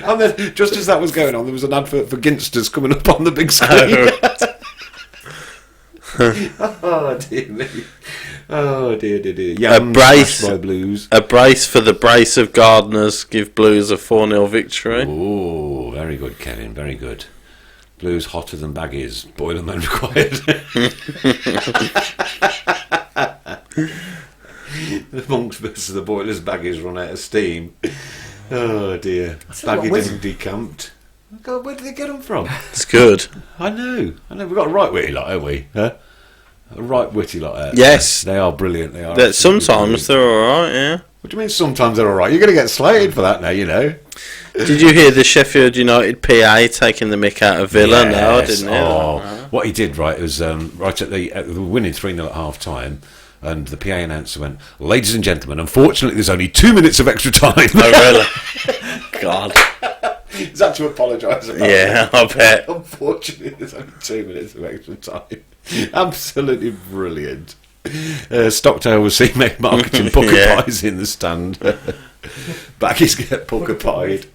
And then, just as that was going on, there was an advert for Ginsters coming up on the big screen. Oh dear me. Oh dear. Yams brace. smashed by Blues. A brace for the brace of gardeners give Blues a 4-0 victory. Oh, very good, Kevin. Very good. Blues hotter than baggies. Boilerman required. The Monks versus the Boilers. Baggies run out of steam. Oh dear. Baggy didn't decamped. God, where did they get them from? It's good. I know. We've got a right witty lot, haven't we? Huh? A right witty lot there. Yes. They are brilliant. They are. That absolutely sometimes brilliant. they're alright, yeah. What do you mean sometimes they're alright? You're going to get slated for that now, you know. Did you hear the Sheffield United PA taking the mick out of Villa? Yes. No, I didn't hear Oh, that. what he did, right, was right at the winning 3-0 at half time, and the PA announcer went, "Ladies and gentlemen, unfortunately there's only 2 minutes of extra time." Oh, really? God. He's had to apologise about Yeah, I bet. Unfortunately there's only 2 minutes of extra time. Absolutely brilliant. Stockdale was seen marketing pucker Yeah. pies in the stand. Baggies get pucker pied.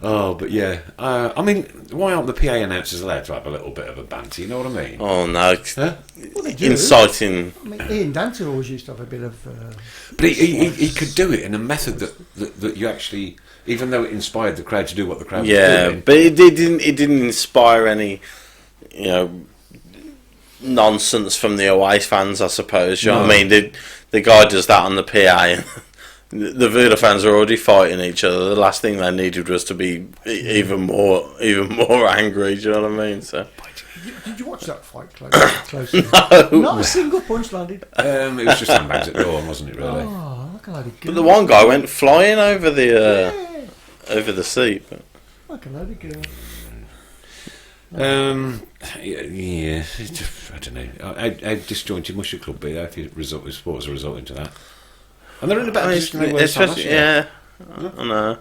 Oh, but yeah. I mean, why aren't the PA announcers allowed to have a little bit of a banter? You know what I mean? Oh no, Huh? Well, they do. inciting. I mean, Ian Danter always used to have a bit of. But he could do it in a method that you actually, even though it inspired the crowd to do what the crowd was Yeah, doing. but it didn't inspire any, nonsense from the away fans, I suppose. You know what I mean? The guy does that on the PA. The Villa fans are already fighting each other. The last thing they needed was to be even more angry. Do you know what I mean? So Did you watch that fight closely? No. Not a single punch landed. It was just handbags at dawn, wasn't it? Really. Oh, look at that. but the one guy went flying over the seat. But. Look at that girl. Yeah. It's just, I don't know. How disjointed must your club be though if your sports are resulting to that? And they're in a better position than they were last Especially, year. yeah, I know.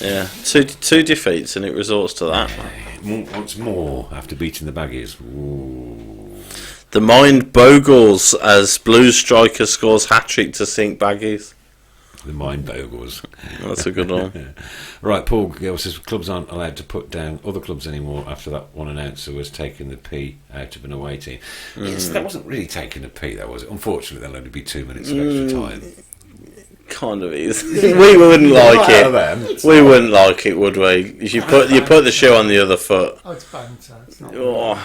Yeah, two defeats and it resorts to that. Once more after beating the Baggies. Ooh. The mind boggles as Blues striker scores hat-trick to sink Baggies. The mind boggles. That's a good one. Right, Paul Gill says clubs aren't allowed to put down other clubs anymore after that one announcer was taking the P out of an away team. Yes, that wasn't really taking the P, though, was it? Unfortunately, there'll only be 2 minutes of extra time. Kind of is. We wouldn't like it. We wouldn't like it, would we? If you put the shoe on the other foot. Oh, it's banter. It's not. Oh,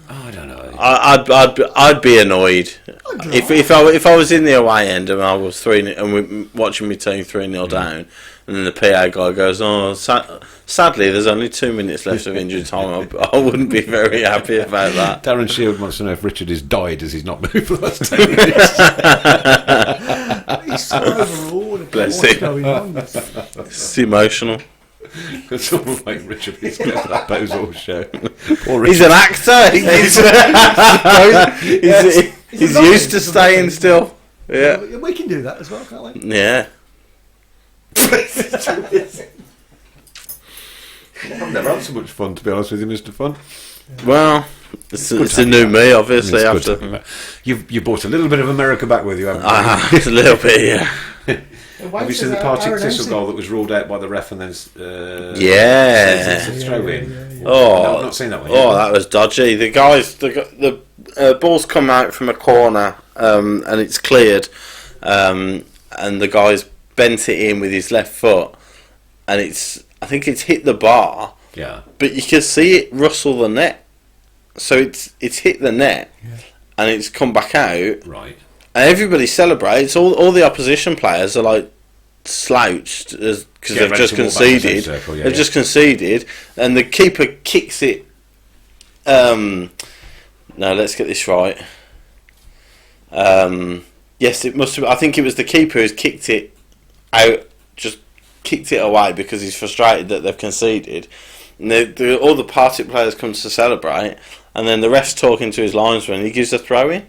I don't know. I'd be annoyed if I was in the away end and I was 3 and we're watching my team 3-0 down, and then the PA guy goes, "Oh, sadly, there's only 2 minutes left of injury time." I wouldn't be very happy about that. Darren Shield wants to know if Richard has died as he's not moved for the last 10 minutes. He's so overawed. Bless What's him. going on? It's emotional. Could someone make Richard please go for that Bozor show? Poor He's Richard. an actor. He's used to staying still. Yeah. We can do that as well, can't we? Yeah. I've never had so much fun, to be honest with you, Mr. Fun. Well, it's a new me, obviously. It's good After talking about. You brought a little bit of America back with you, haven't you? it's a little bit, yeah. Have you seen the Partick Thistle goal that was ruled out by the ref and then Yeah. throw in? Oh, No, I've not seen that one. Oh, that was dodgy. The guys, the ball's come out from a corner, and it's cleared, and the guy's bent it in with his left foot, and I think it's hit the bar, Yeah. but you can see it rustle the net, so it's hit the net, and it's come back out, Right. and everybody celebrates. All the opposition players are like slouched because they've ready just to walk back to the conceded. circle, yeah, They've yeah. just conceded, and the keeper kicks it. No, let's get this right. Yes, it must have. I think it was the keeper who's kicked it out, just kicked it away because he's frustrated that they've conceded. And all the Partick players come to celebrate, and then the ref's talking to his linesman. He gives a throw in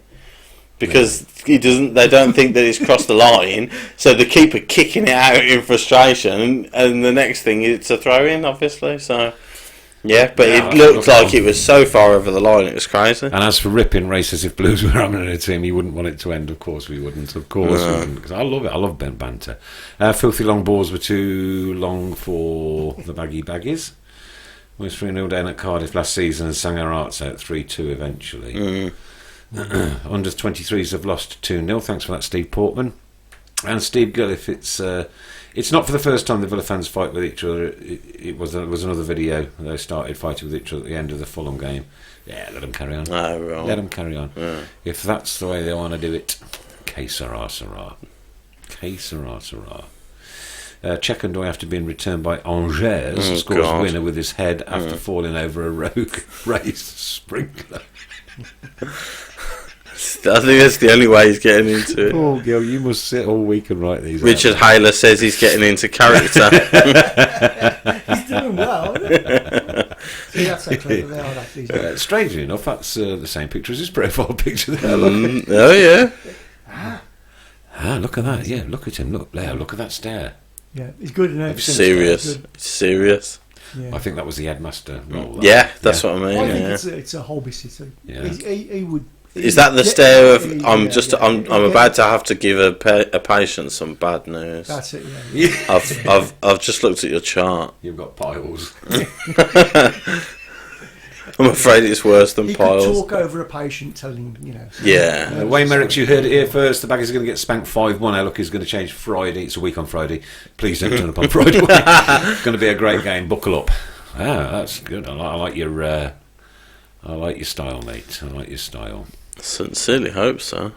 because he doesn't. They don't think that it's crossed the line, so the keeper kicking it out in frustration, and the next thing it's a throw in, obviously. So. Yeah, but Yeah, it looked like it was so far over the line, it was crazy. And as for ripping races, if Blues were having a team, you wouldn't want it to end. Of course we wouldn't. Of course we wouldn't. Because I love it. I love bent banter. Filthy long balls were too long for the Baggies. We was 3-0 down at Cardiff last season and sang our hearts out 3-2 eventually. Under 23s have lost 2-0. Thanks for that, Steve Portman. And Steve Gill, if it's not for the first time the Villa fans fight with each other. There was another video. They started fighting with each other at the end of the Fulham game. Yeah, let them carry on. Oh, right. Let them carry on. Yeah. If that's the way they want to do it, que sera, sera. Que sera, sera. Chekandoy, after being returned by Angers, scores a winner with his head after falling over a rogue raised sprinkler. I think that's the only way he's getting into it. Oh, Gil, you must sit all week and write these. Richard Hayler says he's getting into character. He's doing well, isn't he? See, that's actually they are actually. Strangely enough, that's the same picture as his profile picture there. Look. Oh, yeah. Look at that. Yeah, look at him. Look there. Look at that stare. Yeah, he's good enough. Serious. Serious. Yeah. I think that was the headmaster role. Yeah, that's what I mean. I think Yeah. it's a hobby city. Yeah. He would Is that the stare of I'm about to have to give a patient some bad news? That's it. Yeah. I've just looked at your chart. You've got piles. I'm afraid it's worse than He piles. could talk over a patient, telling Yeah. Wayne Merricks, you heard it here first. The Baggies are going to get spanked 5-1. Our luck is going to change Friday. It's a week on Friday. Please don't turn up on Friday. It's going to be a great game. Buckle up. Ah, that's good. I like your style, mate. I like your style. Sincerely hope so.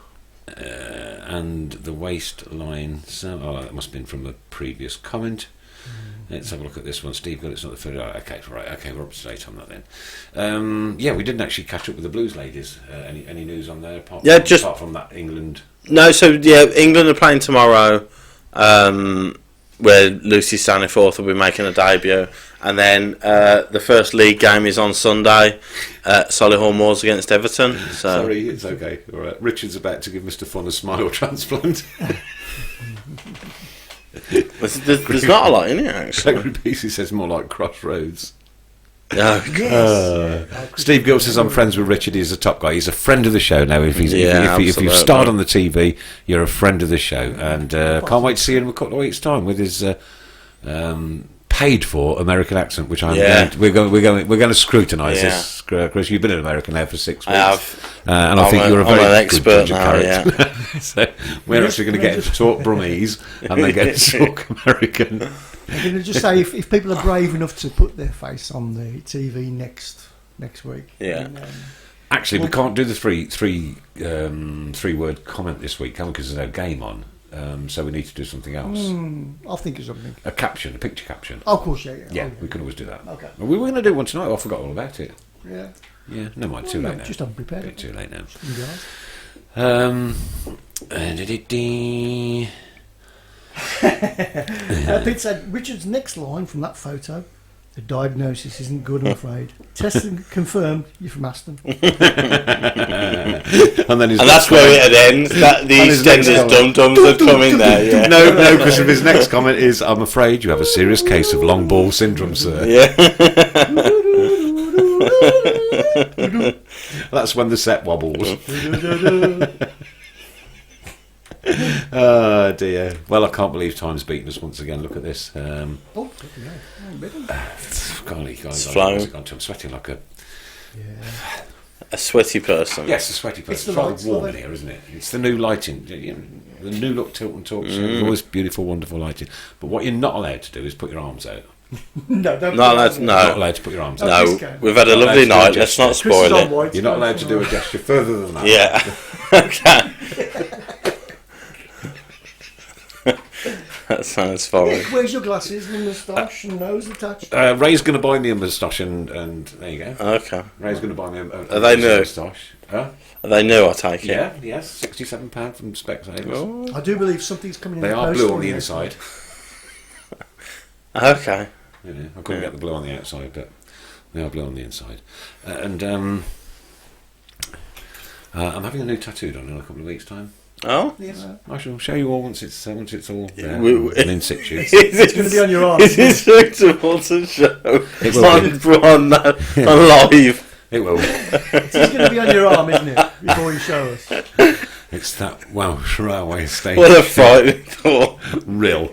And the waistline. That must have been from a previous comment. Let's have a look at this one. Steve got it's not the third. Okay, we're up to date on that then. We didn't actually catch up with the Blues ladies. Any news on there apart from that England? No, so England are playing tomorrow, where Lucy Staniforth will be making a debut, and then the first league game is on Sunday, Solihull Moors against Everton. So. Sorry, it's okay. All right. Richard's about to give Mr. Fun a smile transplant. There's not a lot in it, actually. Gregory Beasley says more like Crossroads. Oh, Steve Gill says I'm friends with Richard. He's a top guy. He's a friend of the show now. If you've starred on the TV, you're a friend of the show, and can't wait to see him in a couple of weeks' time with his paid for American accent, which we're going to scrutinise this. Chris, you've been in America now for 6 weeks. I have, and I think you're a very an expert now. Yeah. So we're actually going to get him to talk Burmese and then get to talk American. I'm going to just say if people are brave enough to put their face on the TV next week. Yeah. Actually, we can't do the three word comment this week, can we? Because there's no game on. So we need to do something else. I'll think of something. A picture caption. Oh, of course, yeah. We can always do that. Okay. We were going to do one tonight. I forgot all about it. Yeah. Yeah, never mind. Too late now. Just unprepared. A bit too late now. Pete said Richard's next line from that photo. The diagnosis isn't good, I'm afraid. Testing confirmed. You're from Aston. And that's where it ends. The EastEnders dum-dums have come in there. Yeah. No, because his next comment is, I'm afraid you have a serious case of long ball syndrome, sir. Yeah. That's when the set wobbles. Oh dear. Well, I can't believe time's beaten us once again. Look at this. Golly, guys, I'm sweating like a sweaty person. Yes, a sweaty person. It's rather warm in here, isn't it? It's the new lighting. The new look Tilton Talks. Always beautiful, wonderful lighting. But what you're not allowed to do is put your arms out. Not allowed to put your arms out. No, we've had a lovely night. Let's not spoil it. You're not allowed to do a gesture further than that. Yeah. Okay. That sounds foreign. Where's your glasses and moustache and nose attached? Ray's going to buy me a moustache and there you go. Okay. Ray's going to buy me a Are they new? moustache. Huh? Are they new, I take it? Yeah, yes. £67 from Specsavers. Oh. I do believe something's coming in. They the are post blue on for the you. inside. Okay. I couldn't get the blue on the outside, but they are blue on the inside. I'm having a new tattooed on in a couple of weeks' time. Oh? Yes. I shall show you all once it's all there We- and in situ. It's going to be on your arm. Is it suitable to show It will on live? It will. It's going to be on your arm, isn't it? Before you show us. It's that Welsh railway station. What a frightening thought. Real.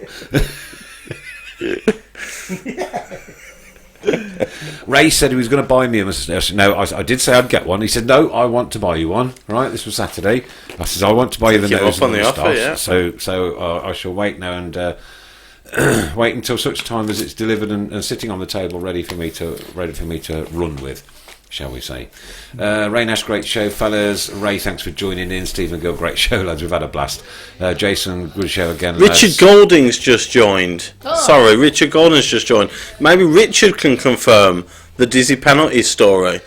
Ray said he was going to buy me a moustache. No, I did say I'd get one. He said, no, I want to buy you one. Right, this was Saturday. I said, I want to buy you the nose and the moustache. So I shall wait now and wait until such time as it's delivered and sitting on the table, ready for me to run with, shall we say. Ray Nash, great show, fellas. Ray, thanks for joining in. Stephen Gill, great show, lads. We've had a blast. Jason, good show again, lads. Richard Golding's just joined. Sorry, Richard Golding's just joined. Maybe Richard can confirm the dizzy penalty story.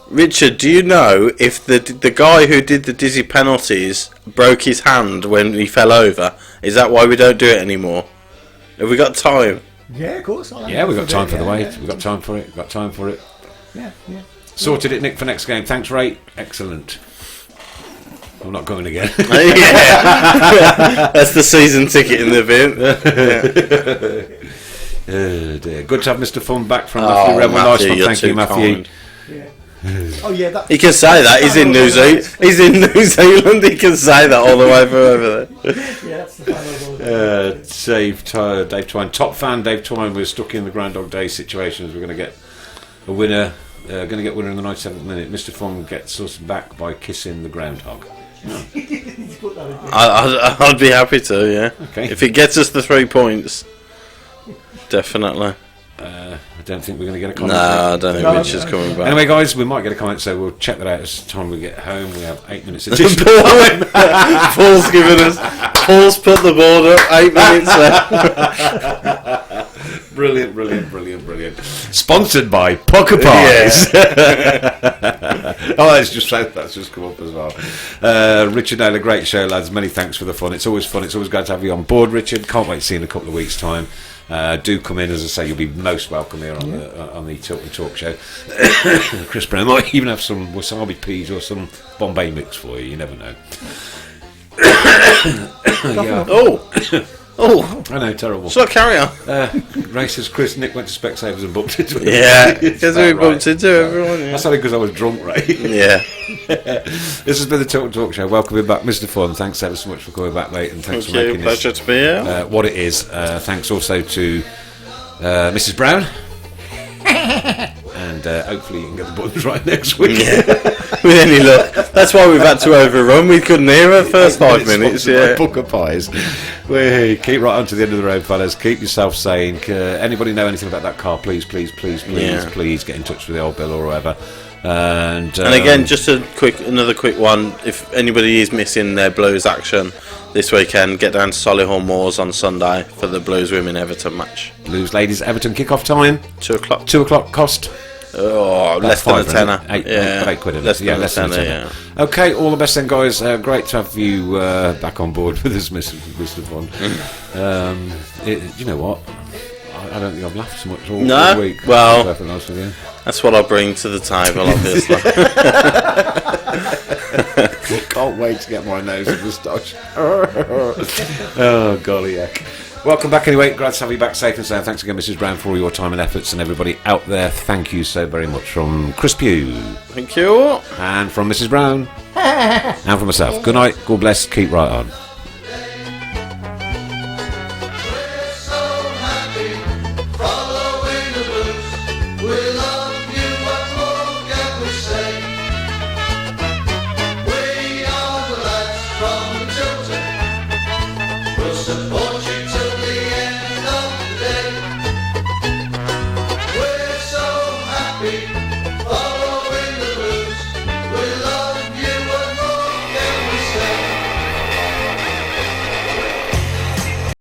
Richard, do you know if the guy who did the dizzy penalties broke his hand when he fell over? Is that why we don't do it anymore? Have we got time? Yeah, of course. We've got time for the wait. We've got time for it. Yeah. Sorted it, Nick, for next game. Thanks, Ray. Excellent. I'm not going again. Yeah. That's the season ticket in the bin. Oh dear. Good to have Mr. Fun back from Matthew Rebel. Nice one. Thank you, Matthew. Kind. Yeah. Oh yeah, that. He can say that. He's in New Zealand. He's in New Zealand. He can say that all the way from over there. Yeah, that's the final Dave Twine, top fan. Dave Twine. We're stuck in the Groundhog Day situations. We're going to get a winner. Going to get winner in the 97th minute. Mr. Fong gets us back by kissing the groundhog. I'd be happy to. Yeah. Okay. If it gets us the 3 points, definitely. I don't think we're going to get a comment. No, I don't think Richard's coming back. Anyway, guys, we might get a comment, so we'll check that out as the time we get home. We have 8 minutes additional time. Paul's given us. Paul's put the board up. 8 minutes left. Brilliant. Sponsored by Poker Pies. That's just come up as well. Richard Naylor, great show, lads. Many thanks for the fun. It's always fun. It's always great to have you on board, Richard. Can't wait to see you in a couple of weeks' time. Do come in, as I say, you'll be most welcome here on the Tilton Talk Show. Chris Browne might even have some wasabi peas or some Bombay mix for you. You never know. Oh, I know, terrible. So carry on. Racist Chris. Nick went to Specsavers and bumped into him. Yeah, because we bumped into everyone. Yeah. That's only because I was drunk, right? Yeah. This has been the Tilton Talk Show. Welcome back, Mr. Fun. Thanks ever so much for coming back, mate, and thanks for making pleasure this to be here. what it is. Thanks also to Mrs. Browne. And hopefully you can get the buttons right next week. Yeah. With any luck. That's why we've had to overrun. We couldn't hear her first 5 minutes. Yeah. Poker Pies. We keep right on to the end of the road, fellas. Keep yourself sane. Anybody know anything about that car? Please get in touch with the old Bill or whoever. And again, just another quick one. If anybody is missing their Blues action this weekend, get down to Solihull Moors on Sunday for the Blues Women Everton match. Blues Ladies Everton kick-off time 2 o'clock. 2 o'clock cost. Oh, less than a tenner. £8 quid. Less than a tenner. Yeah. Okay, all the best then, guys. Great to have you back on board with us, Mr. Fun. You know what? I don't think I've laughed so much all week. Well, to be honest with you. That's what I bring to the table, obviously. Can't wait to get my nose in moustache. Oh, golly heck. Welcome back anyway. Glad to have you back safe and sound. Thanks again, Mrs. Browne, for all your time and efforts, and everybody out there, thank you so very much. From Chris Pugh. Thank you. And from Mrs. Browne. And from myself. Good night. God bless. Keep right on.